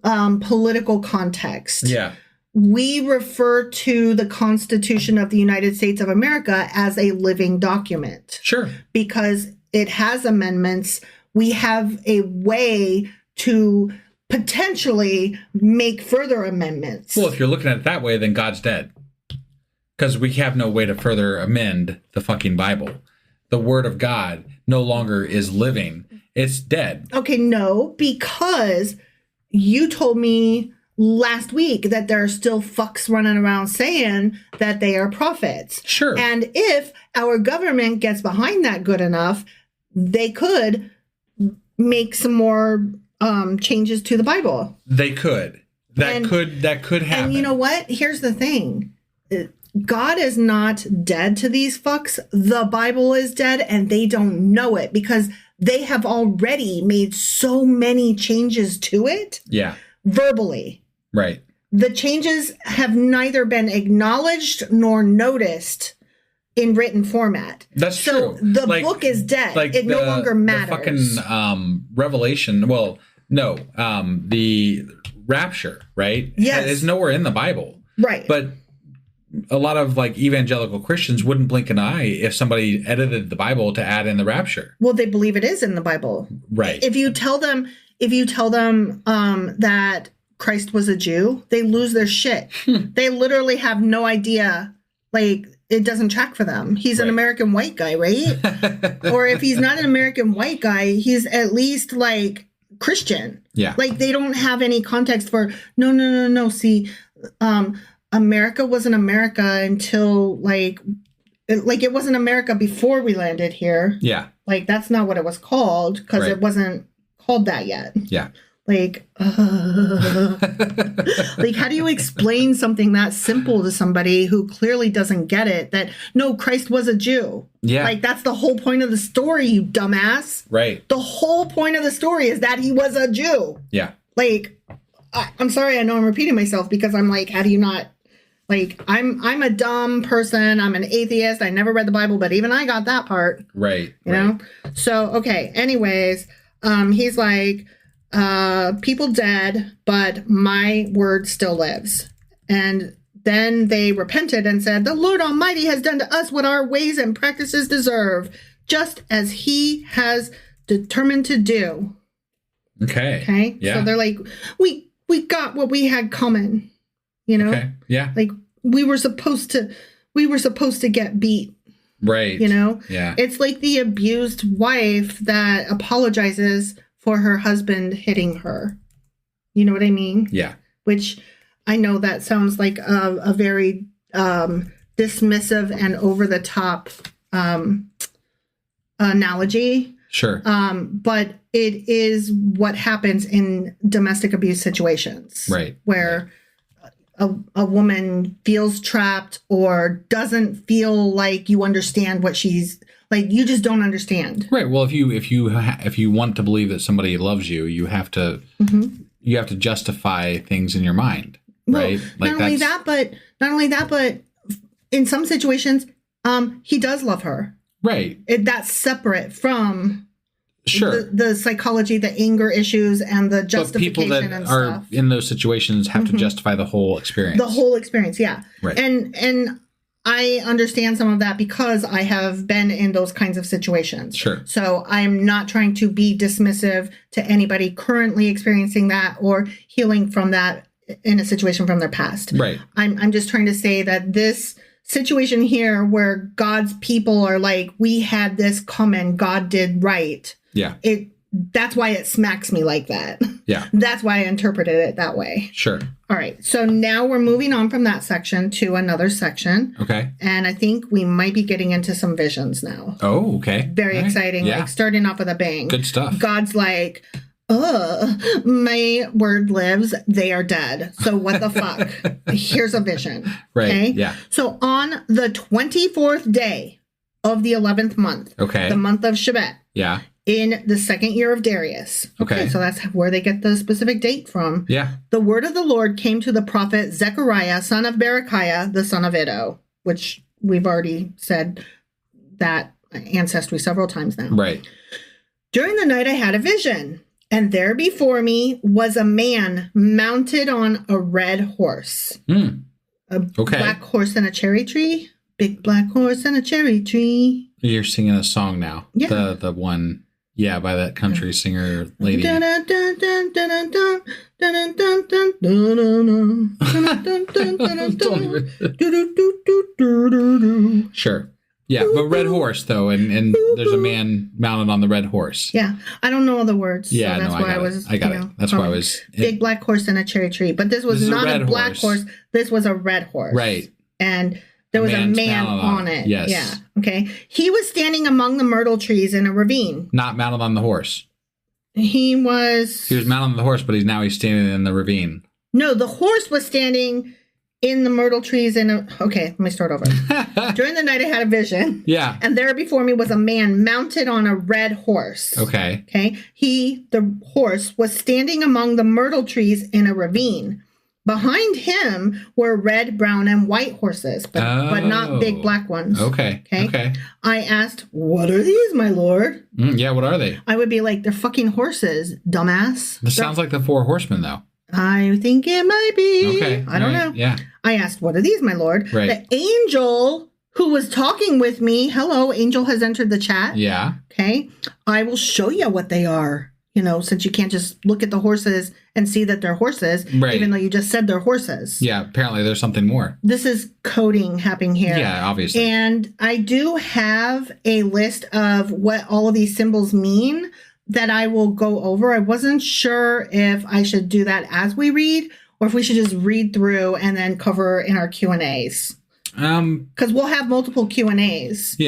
political context. Yeah. We refer to the Constitution of the United States of America as a living document. Sure. Because it has amendments. We have a way to potentially make further amendments. Well, if you're looking at it that way, then God's dead. Because we have no way to further amend the fucking Bible. The Word of God no longer is living. It's dead. Okay, no, because you told me last week that there are still fucks running around saying that they are prophets. Sure. And if our government gets behind that good enough, they could make some more changes to the Bible. They could. That could happen. And you know what? Here's the thing. God is not dead to these fucks. The Bible is dead and they don't know it because they have already made so many changes to it. Yeah. Verbally. Right. The changes have neither been acknowledged nor noticed in written format. That's true. So the book is dead. It no longer matters. The fucking Revelation. Well, no. The rapture, right? Yes. Is nowhere in the Bible. Right. But a lot of like evangelical Christians wouldn't blink an eye if somebody edited the Bible to add in the rapture. Well, they believe it is in the Bible. Right. If you tell them that Christ was a Jew, they lose their shit. They literally have no idea. Like, it doesn't track for them. He's an American white guy, right? Or if he's not an American white guy, he's at least like Christian. Yeah. Like they don't have any context for, no. See, America wasn't America until like it wasn't America before we landed here. Yeah. Like that's not what it was called because it wasn't called that yet. Yeah. Like, like, how do you explain something that simple to somebody who clearly doesn't get it? That no, Christ was a Jew. Yeah. Like that's the whole point of the story, you dumbass. Right. The whole point of the story is that he was a Jew. Yeah. Like, I'm sorry, I know I'm repeating myself because I'm like, how do you not? Like, I'm a dumb person. I'm an atheist. I never read the Bible, but even I got that part. Right. You know? So, okay. Anyways, he's like, people dead, but my word still lives. And then they repented and said, the Lord Almighty has done to us what our ways and practices deserve, just as he has determined to do. Okay. Okay. Yeah. So they're like, we got what we had coming, you know? Okay. Yeah. Like we were supposed to get beat. Right. You know? Yeah. It's like the abused wife that apologizes for her husband hitting her. You know what I mean? Yeah. Which I know that sounds like a very dismissive and over the top analogy. Sure. But it is what happens in domestic abuse situations. Right. Where a woman feels trapped or doesn't feel like you understand what she's like. You just don't understand. Right. Well, if you want to believe that somebody loves you, you have to justify things in your mind. Right. Well, like not only that, but in some situations, he does love her. Right. That's separate from sure the psychology, the anger issues, and the justification. But people that and are stuff. in those situations have to justify the whole experience. The whole experience, yeah. Right. And I understand some of that because I have been in those kinds of situations. Sure. So I'm not trying to be dismissive to anybody currently experiencing that or healing from that in a situation from their past. Right. I'm just trying to say that this situation here where God's people are like, we had this coming, God did right. Yeah. That's why it smacks me like that. Yeah. That's why I interpreted it that way. Sure. All right. So now we're moving on from that section to another section. Okay. And I think we might be getting into some visions now. Oh, okay. Very All right. exciting. Yeah. Like starting off with a bang. Good stuff. God's like, my word lives. They are dead. So what the fuck? Here's a vision. Right. Okay? Yeah. So on the 24th day of the 11th month. Okay. The month of Shevat. Yeah. In the second year of Darius. Okay. So that's where they get the specific date from. Yeah. The word of the Lord came to the prophet Zechariah, son of Berechiah, the son of Iddo, which we've already said that ancestry several times now. Right. During the night I had a vision, and there before me was a man mounted on a red horse. A black horse and a cherry tree. Big black horse and a cherry tree. You're singing a song now. Yeah. The one, yeah, by that country singer lady. Sure. Yeah, but red horse though, and there's a man mounted on the red horse. Yeah, I don't know all the words. Yeah, so that's no, why I got it. That's why I was big black horse and a cherry tree. But this was not a black horse. This was a red horse. Right. And there was a man on it. Yes. Yeah. Okay. He was standing among the myrtle trees in a ravine. Not mounted on the horse. He was mounted on the horse, but he's standing in the ravine. No, the horse was standing in the myrtle trees okay, let me start over. During the night I had a vision. Yeah. And there before me was a man mounted on a red horse. Okay. Okay. The horse, was standing among the myrtle trees in a ravine. Behind him were red, brown, and white horses, but not big black ones. Okay. Okay. I asked, what are these, my lord? Yeah, what are they? I would be like, they're fucking horses, dumbass. This sounds like the Four Horsemen, though. I think it might be. Okay. I don't know. Yeah. I asked, what are these, my lord? Right. The angel who was talking with me, hello, angel has entered the chat. Yeah. Okay. I will show you what they are. since you can't just look at the horses and see that they're horses, Right. even though you just said they're horses. Yeah, apparently there's something more. This is coding happening here. Yeah, obviously. And I do have a list of what all of these symbols mean that I will go over. I wasn't sure if I should do that as we read or if we should just read through and then cover in our Q&As. Because we'll have multiple Q&As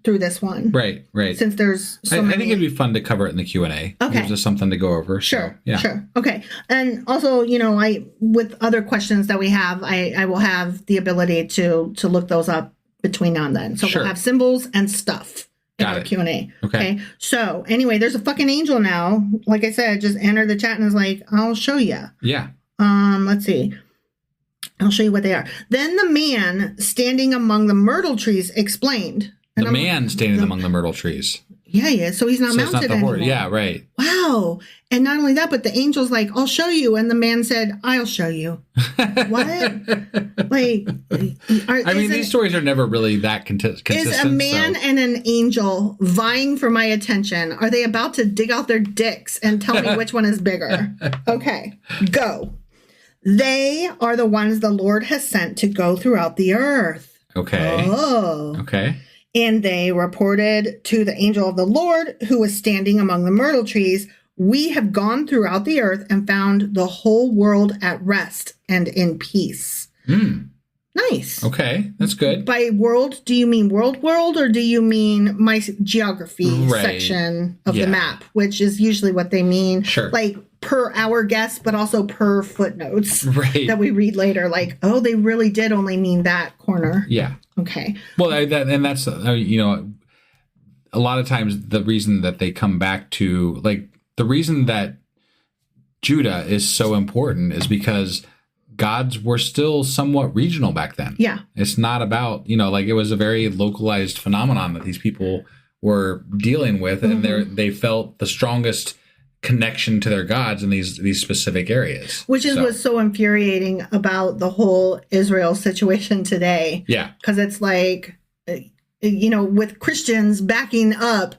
through this one. Right. Since there's so many. I think it'd be fun to cover it in the Q&A. Okay. Gives us something to go over. Sure. So, Sure. Okay. And also, I with other questions that we have, I will have the ability to look those up between now and then. So Sure. we'll have symbols and stuff in Got our it. Q&A. Okay. So anyway, there's a fucking angel now. Like I said, just enter the chat and is like, I'll show you. Yeah. Let's see. I'll show you what they are. Then the man standing among the myrtle trees explained. The man standing among the myrtle trees. Yeah, he is. So he's not So it's mounted not the horse. anymore. Yeah, right. Wow. And not only that, but the angel's like, I'll show you. And the man said, I'll show you. What? Like, these stories are never really that consistent. Is a man and an angel vying for my attention? Are they about to dig out their dicks and tell me which one is bigger? Okay, go. They are the ones the Lord has sent to go throughout the earth. Okay. Oh. Okay. And they reported to the angel of the Lord who was standing among the myrtle trees, we have gone throughout the earth and found the whole world at rest and in peace. Nice. Okay. That's good. By world, do you mean world or do you mean my geography section of the map, which is usually what they mean? Sure. Like per our guess, but also per footnotes that we read later. Like, oh, they really did only mean that corner. Yeah. Okay. Well, that's a lot of times the reason that they come back to, like, the reason that Judah is so important is because gods were still somewhat regional back then. Yeah. It's not about, it was a very localized phenomenon that these people were dealing with, and they felt the strongest connection to their gods in these specific areas. Which is what's so infuriating about the whole Israel situation today. Yeah. Because it's like, with Christians backing up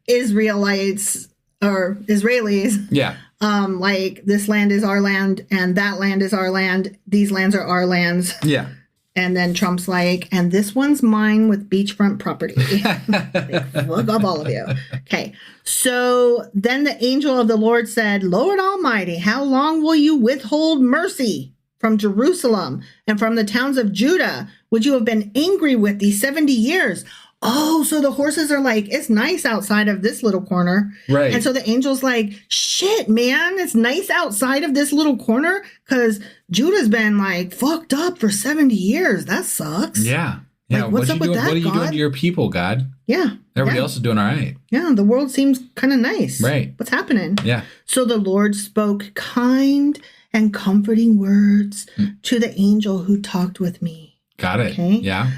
Israelites or Israelis. Yeah. Like this land is our land and that land is our land. These lands are our lands. Yeah. And then Trump's like, and this one's mine with beachfront property. Fuck off, all of you. Okay. So then the angel of the Lord said, Lord Almighty, how long will you withhold mercy from Jerusalem and from the towns of Judah? Would you have been angry with these 70 years? Oh, so the horses are like, it's nice outside of this little corner. Right. And so the angel's like, shit, man, it's nice outside of this little corner because Judah's been like fucked up for 70 years. That sucks. Yeah. Yeah. Like, what's up with that, what are you God? doing to your people, God? Yeah. Everybody else is doing all right. Yeah. The world seems kind of nice. Right. What's happening? Yeah. So the Lord spoke kind and comforting words to the angel who talked with me. Got it. Okay. Yeah.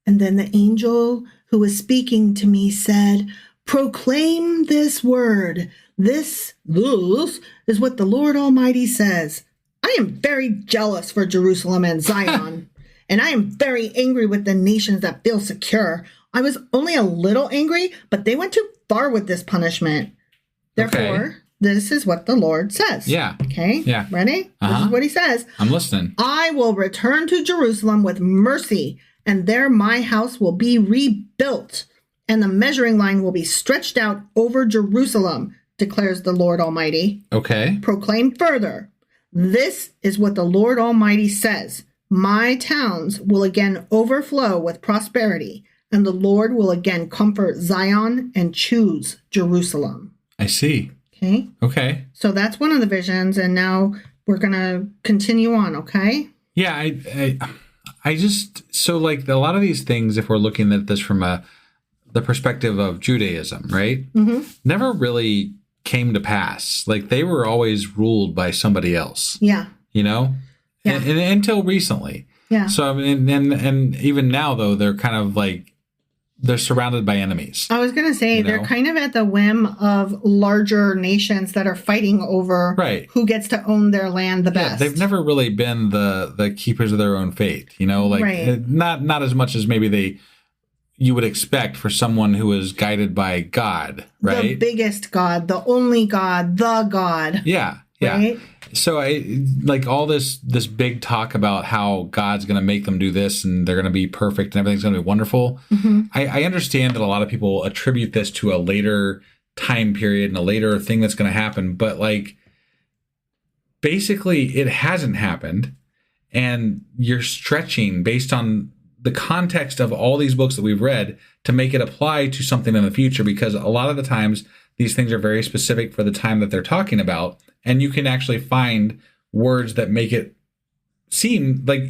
And then the angel who was speaking to me said, proclaim this word. This is what the Lord Almighty says. I am very jealous for Jerusalem and Zion, and I am very angry with the nations that feel secure. I was only a little angry, but they went too far with this punishment. Therefore, this is what the Lord says. Yeah. Okay. Yeah. Ready? This is what he says. I'm listening. I will return to Jerusalem with mercy, and there my house will be rebuilt, and the measuring line will be stretched out over Jerusalem, declares the Lord Almighty. Okay. Proclaim further. This is what the Lord Almighty says. My towns will again overflow with prosperity, and the Lord will again comfort Zion and choose Jerusalem. I see. Okay. Okay. So that's one of the visions, and now we're going to continue on, okay? Yeah, I just, so like a lot of these things, if we're looking at this from the perspective of Judaism, right? Mm-hmm. Never really came to pass. Like they were always ruled by somebody else. Yeah. Yeah. And until recently. Yeah. So I mean, and even now though, they're kind of like, they're surrounded by enemies. I was going to say they're kind of at the whim of larger nations that are fighting over who gets to own their land the best. They've never really been the keepers of their own fate, like not as much as maybe they, you would expect for someone who is guided by God, right? The biggest God, the only God, the God. Yeah. Yeah. Right? So I like all this big talk about how God's going to make them do this and they're going to be perfect and everything's going to be wonderful. Mm-hmm. I understand that a lot of people attribute this to a later time period and a later thing that's going to happen, but like basically it hasn't happened, and you're stretching based on the context of all these books that we've read to make it apply to something in the future, because a lot of the times these things are very specific for the time that they're talking about. And you can actually find words that make it seem like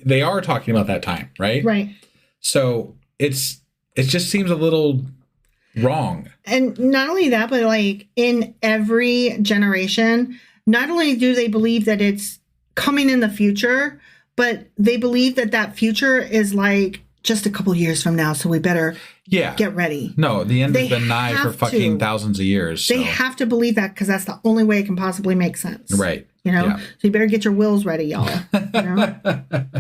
they are talking about that time, right? Right. So it just seems a little wrong. And not only that, but like in every generation, not only do they believe that it's coming in the future, but they believe that that future is like just a couple years from now. So we better get ready. No, the end has They been nigh for have fucking to. thousands of years. They So. have to believe that because that's the only way it can possibly make sense. Right. You know, Yeah. so you better get your wills ready, y'all. You know?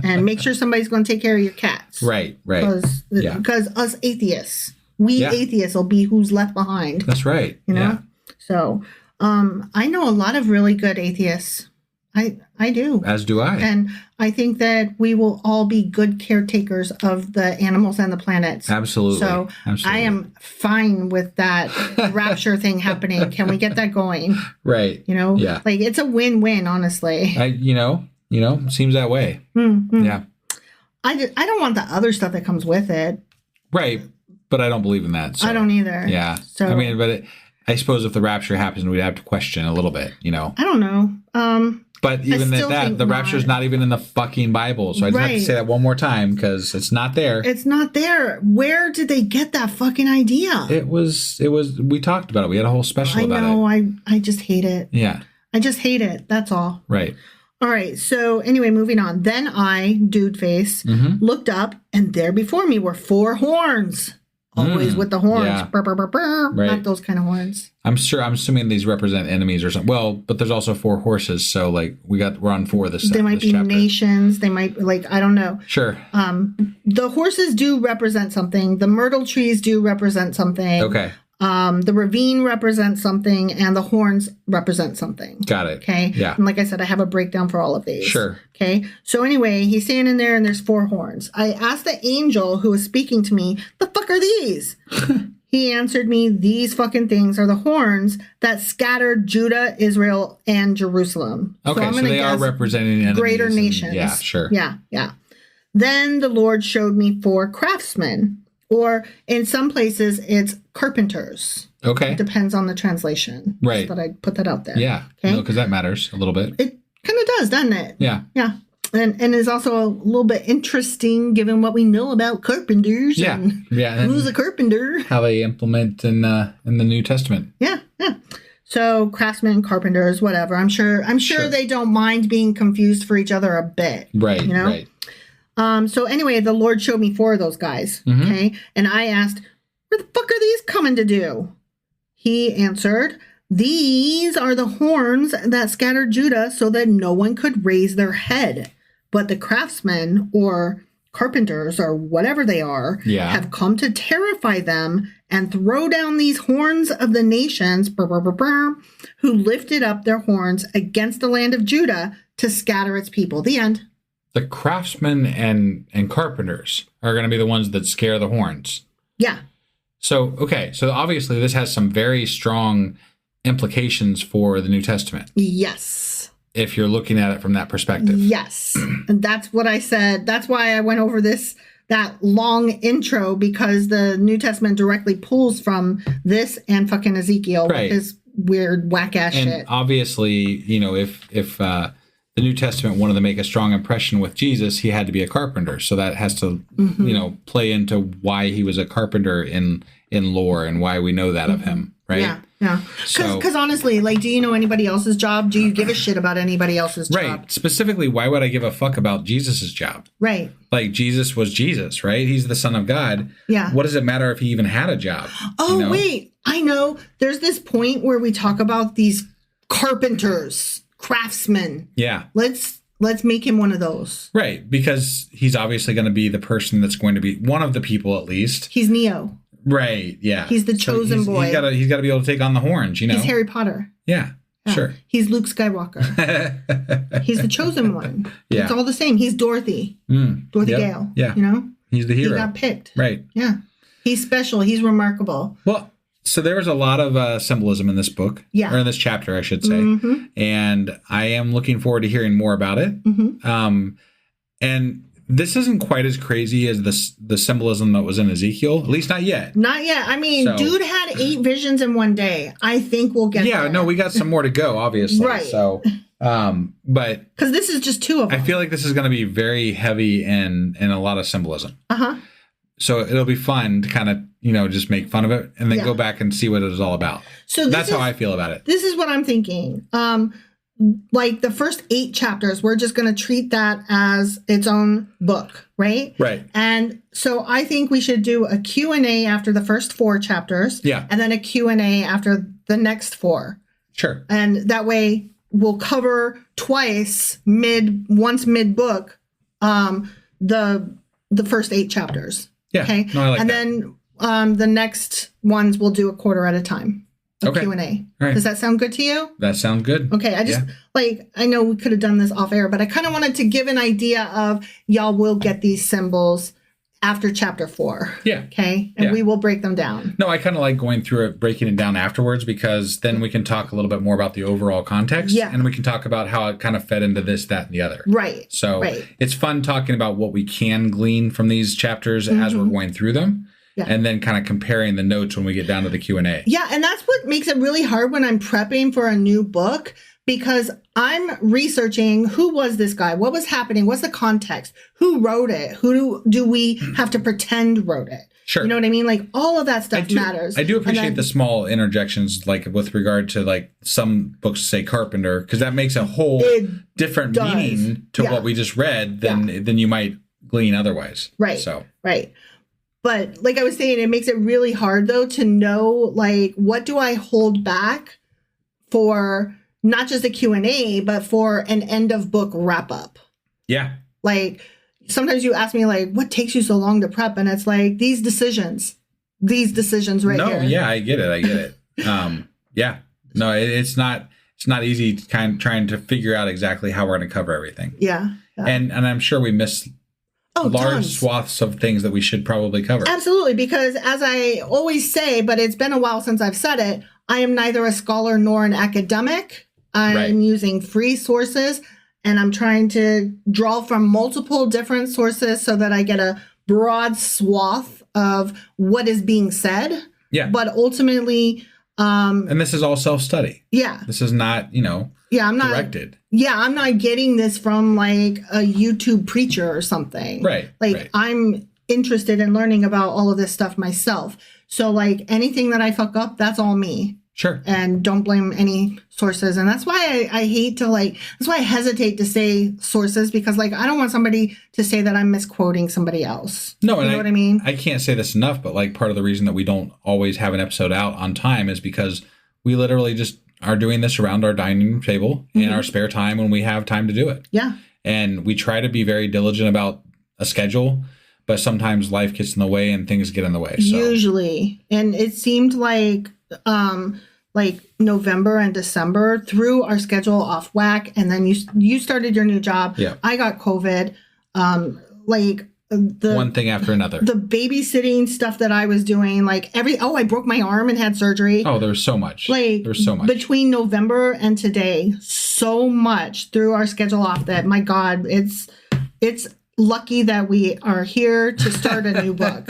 And make sure somebody's going to take care of your cats. Right. Because us atheists, we atheists will be who's left behind. That's right. You know? Yeah. So I know a lot of really good atheists. I do. As do I. And I think that we will all be good caretakers of the animals and the planets. Absolutely. So I am fine with that rapture thing happening. Can we get that going? Right. You know? Yeah. Like it's a win-win, honestly. Seems that way. Mm-hmm. Yeah. I don't want the other stuff that comes with it. Right. But I don't believe in that. So. I don't either. Yeah. So I mean, I suppose if the rapture happens, we'd have to question a little bit, you know. I don't know. But even still at think that, the rapture's not even in the fucking Bible. So I just have to Right. say that one more time because it's not there. It's not there. Where did they get that fucking idea? It was, we talked about it. We had a whole special I about know. it. I just hate it. Yeah. I just hate it. That's all. Right. All right. So anyway, moving on. Then I, dude face, looked up, and there before me were 4 horns. Always with the horns. Yeah. Burr, burr, burr, burr. Right. Not those kind of horns. I'm assuming these represent enemies or something. Well, but there's also 4 horses. So like we're on 4 this They might this be chapter. nations. They might I don't know. Sure. The horses do represent something. The myrtle trees do represent something. Okay. The ravine represents something, and the horns represent something. Got it. Okay. Yeah. And like I said, I have a breakdown for all of these. Sure. Okay. So anyway, he's standing there, and there's 4 horns. I asked the angel who was speaking to me, "The fuck are these?" He answered me, "These fucking things are the horns that scattered Judah, Israel, and Jerusalem." Okay. I'm So gonna they are guess representing enemies greater and- nations. Yeah. Sure. Yeah. Then the Lord showed me 4 craftsmen, or in some places it's carpenters. Okay. It depends on the translation. Right. Just thought I'd put that out there. Yeah. Okay. Because that matters a little bit. It kind of does, doesn't it? Yeah. Yeah. And is also a little bit interesting given what we know about carpenters. Yeah. And Yeah. And who's a carpenter? how they implement in the New Testament. Yeah. So craftsmen, carpenters, whatever. I'm sure Sure. they don't mind being confused for each other a bit. Right. You know? Right. So anyway, the Lord showed me 4 of those guys. Mm-hmm. Okay. And I asked, "Where the fuck are these coming to do?" He answered, "These are the horns that scattered Judah so that no one could raise their head. But the craftsmen or carpenters or whatever they are have come to terrify them and throw down these horns of the nations who lifted up their horns against the land of Judah to scatter its people." The end. The craftsmen and carpenters are going to be the ones that scare the horns. Yeah. So, okay. So obviously this has some very strong implications for the New Testament. Yes. If you're looking at it from that perspective. Yes. And that's what I said. That's why I went over that long intro, because the New Testament directly pulls from this and fucking Ezekiel Right. with his weird whack ass And shit. obviously, you know, if the New Testament wanted to make a strong impression with Jesus, he had to be a carpenter. So that has to, you know, play into why he was a carpenter in lore and why we know that of him, right? Yeah. So- Because honestly, like, do you know anybody else's job? Do you give a shit about anybody else's job? Right. Specifically, why would I give a fuck about Jesus's job? Right. Like, Jesus was Jesus, right? He's the Son of God. Yeah. What does it matter if he even had a job? Oh, you know? wait. I know. There's this point where we talk about these carpenters, craftsmen. Yeah. Let's let's make him one of those. Right, because he's obviously going to be the person that's going to be one of the people at least. He's Neo. Right, yeah. He's the chosen boy. He's got to be able to take on the horns, you know. He's Harry Potter. Yeah, sure. He's Luke Skywalker. He's the chosen one. Yeah. It's all the same. He's Dorothy. Dorothy Gale. Yeah. You know? He's the hero. He got picked. Right. Yeah. He's special. He's remarkable. Well, so there was a lot of symbolism in this book. Yeah. Or in this chapter, I should say. And I am looking forward to hearing more about it. And this isn't quite as crazy as the symbolism that was in Ezekiel, at least not yet. Not yet. I mean, dude had 8 visions in one day. I think we'll get there. No, we got some more to go, obviously. Right. So, but... Because this is just 2 of them. I feel like this is going to be very heavy in a lot of symbolism. So it'll be fun to kind of, just make fun of it and then go back and see what it was all about. So that's how I feel about it. This is what I'm thinking. Like the first 8 chapters, we're just going to treat that as its own book, right? Right. And so I think we should do a Q&A after the first 4 chapters. Yeah. And then a Q&A after the next 4. Sure. And that way we'll cover twice once mid-book, the first 8 chapters. Yeah. Okay. No, I like and that. then the next ones we'll do a quarter at a time. Q&A. Right. Does that sound good to you? That sounds good. Okay. I just I know we could have done this off air, but I kind of wanted to give an idea of y'all will get these symbols after chapter 4. Yeah. Okay. And we will break them down. No, I kind of like going through it, breaking it down afterwards, because then we can talk a little bit more about the overall context. Yeah. And we can talk about how it kind of fed into this, that, and the other. Right. So it's fun talking about what we can glean from these chapters as we're going through them. Yeah. And then kind of comparing the notes when we get down to the Q&A. Yeah, and that's what makes it really hard when I'm prepping for a new book, because I'm researching who was this guy, what was happening, what's the context, who wrote it, who do we have to pretend wrote it? Sure. You know what I mean? Like all of that stuff matters. I do appreciate the small interjections, like with regard to like some books say carpenter, because that makes a whole different meaning to what we just read than you might glean otherwise. Right. So right. But like I was saying, it makes it really hard, though, to know, like, what do I hold back for not just a Q&A, but for an end of book wrap up? Yeah. Like, sometimes you ask me, like, what takes you so long to prep? And it's like, these decisions right here. No, yeah, I get it. Yeah. No, it's not easy trying to figure out exactly how we're going to cover everything. Yeah. And I'm sure we miss large tons. swaths of things that we should probably cover. Absolutely, because as I always say, but it's been a while since I've said it, I am neither a scholar nor an academic. I'm using free sources, and I'm trying to draw from multiple different sources so that I get a broad swath of what is being said. Yeah. But ultimately... and this is all self-study. Yeah. This is not, I'm not directed. Yeah, I'm not getting this from like a YouTube preacher or something. Right. Like I'm interested in learning about all of this stuff myself. So like anything that I fuck up, that's all me. Sure. And don't blame any sources. And that's why I hate to that's why I hesitate to say sources, because like I don't want somebody to say that I'm misquoting somebody else. No, you know what I mean? I can't say this enough, but like part of the reason that we don't always have an episode out on time is because we literally just are doing this around our dining room table in our spare time when we have time to do it. Yeah. And we try to be very diligent about a schedule, but sometimes life gets in the way and things get in the way. So. Usually. And it seemed like November and December threw our schedule off whack. And then you started your new job. Yeah. I got COVID. One thing after another. The babysitting stuff that I was doing, I broke my arm and had surgery. Oh, there was so much. There's so much. Between November and today, so much threw our schedule off that, my God, it's lucky that we are here to start a new book.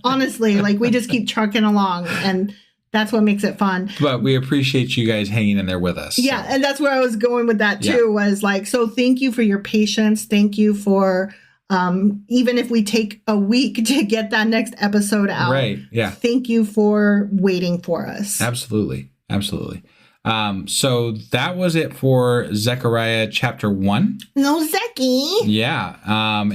Honestly, we just keep trucking along, and that's what makes it fun. But we appreciate you guys hanging in there with us. Yeah, so. And that's where I was going with that too, was so thank you for your patience. Thank you for... even if we take a week to get that next episode out. Right. Yeah. Thank you for waiting for us. Absolutely. Absolutely. So that was it for Zechariah chapter 1. No, Zeki. Yeah.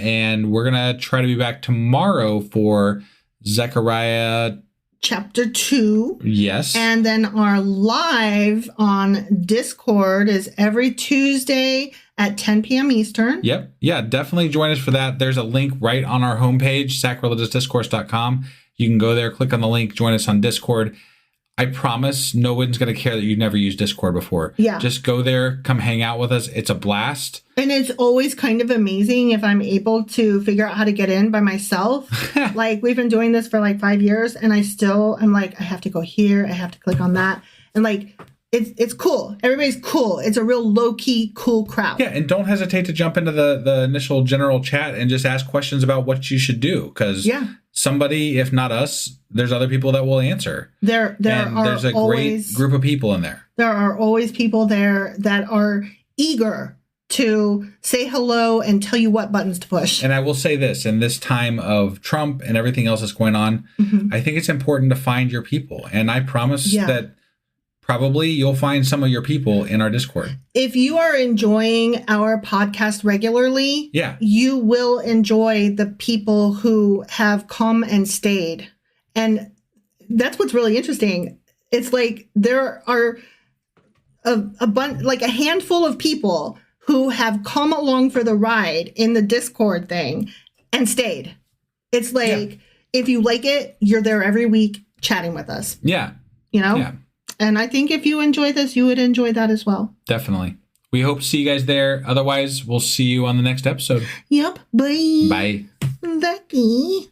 And we're going to try to be back tomorrow for Zechariah chapter 2. Yes. And then our live on Discord is every Tuesday at 10 p.m. Eastern. Yep. Yeah, definitely join us for that. There's a link right on our homepage, sacrilegiousdiscourse.com. You can go there, click on the link, join us on Discord. I promise no one's going to care that you've never used Discord before. Yeah. Just go there, come hang out with us. It's a blast. And it's always kind of amazing if I'm able to figure out how to get in by myself. Like, we've been doing this for like 5 years, and I'm like, I have to go here. I have to click on that. And like, it's cool. Everybody's cool. It's a real low-key, cool crowd. Yeah, and don't hesitate to jump into the initial general chat and just ask questions about what you should do. Because somebody, if not us, there's other people that will answer. There's a great group of people in there. There are always people there that are eager to say hello and tell you what buttons to push. And I will say this, in this time of Trump and everything else that's going on, I think it's important to find your people. And I promise that probably you'll find some of your people in our Discord. If you are enjoying our podcast regularly, you will enjoy the people who have come and stayed. And that's what's really interesting. It's like there are a handful of people who have come along for the ride in the Discord thing and stayed. It's like, if you like it, you're there every week chatting with us. Yeah. You know? Yeah. And I think if you enjoy this, you would enjoy that as well. Definitely. We hope to see you guys there. Otherwise, we'll see you on the next episode. Yep. Bye. Bye. Becky.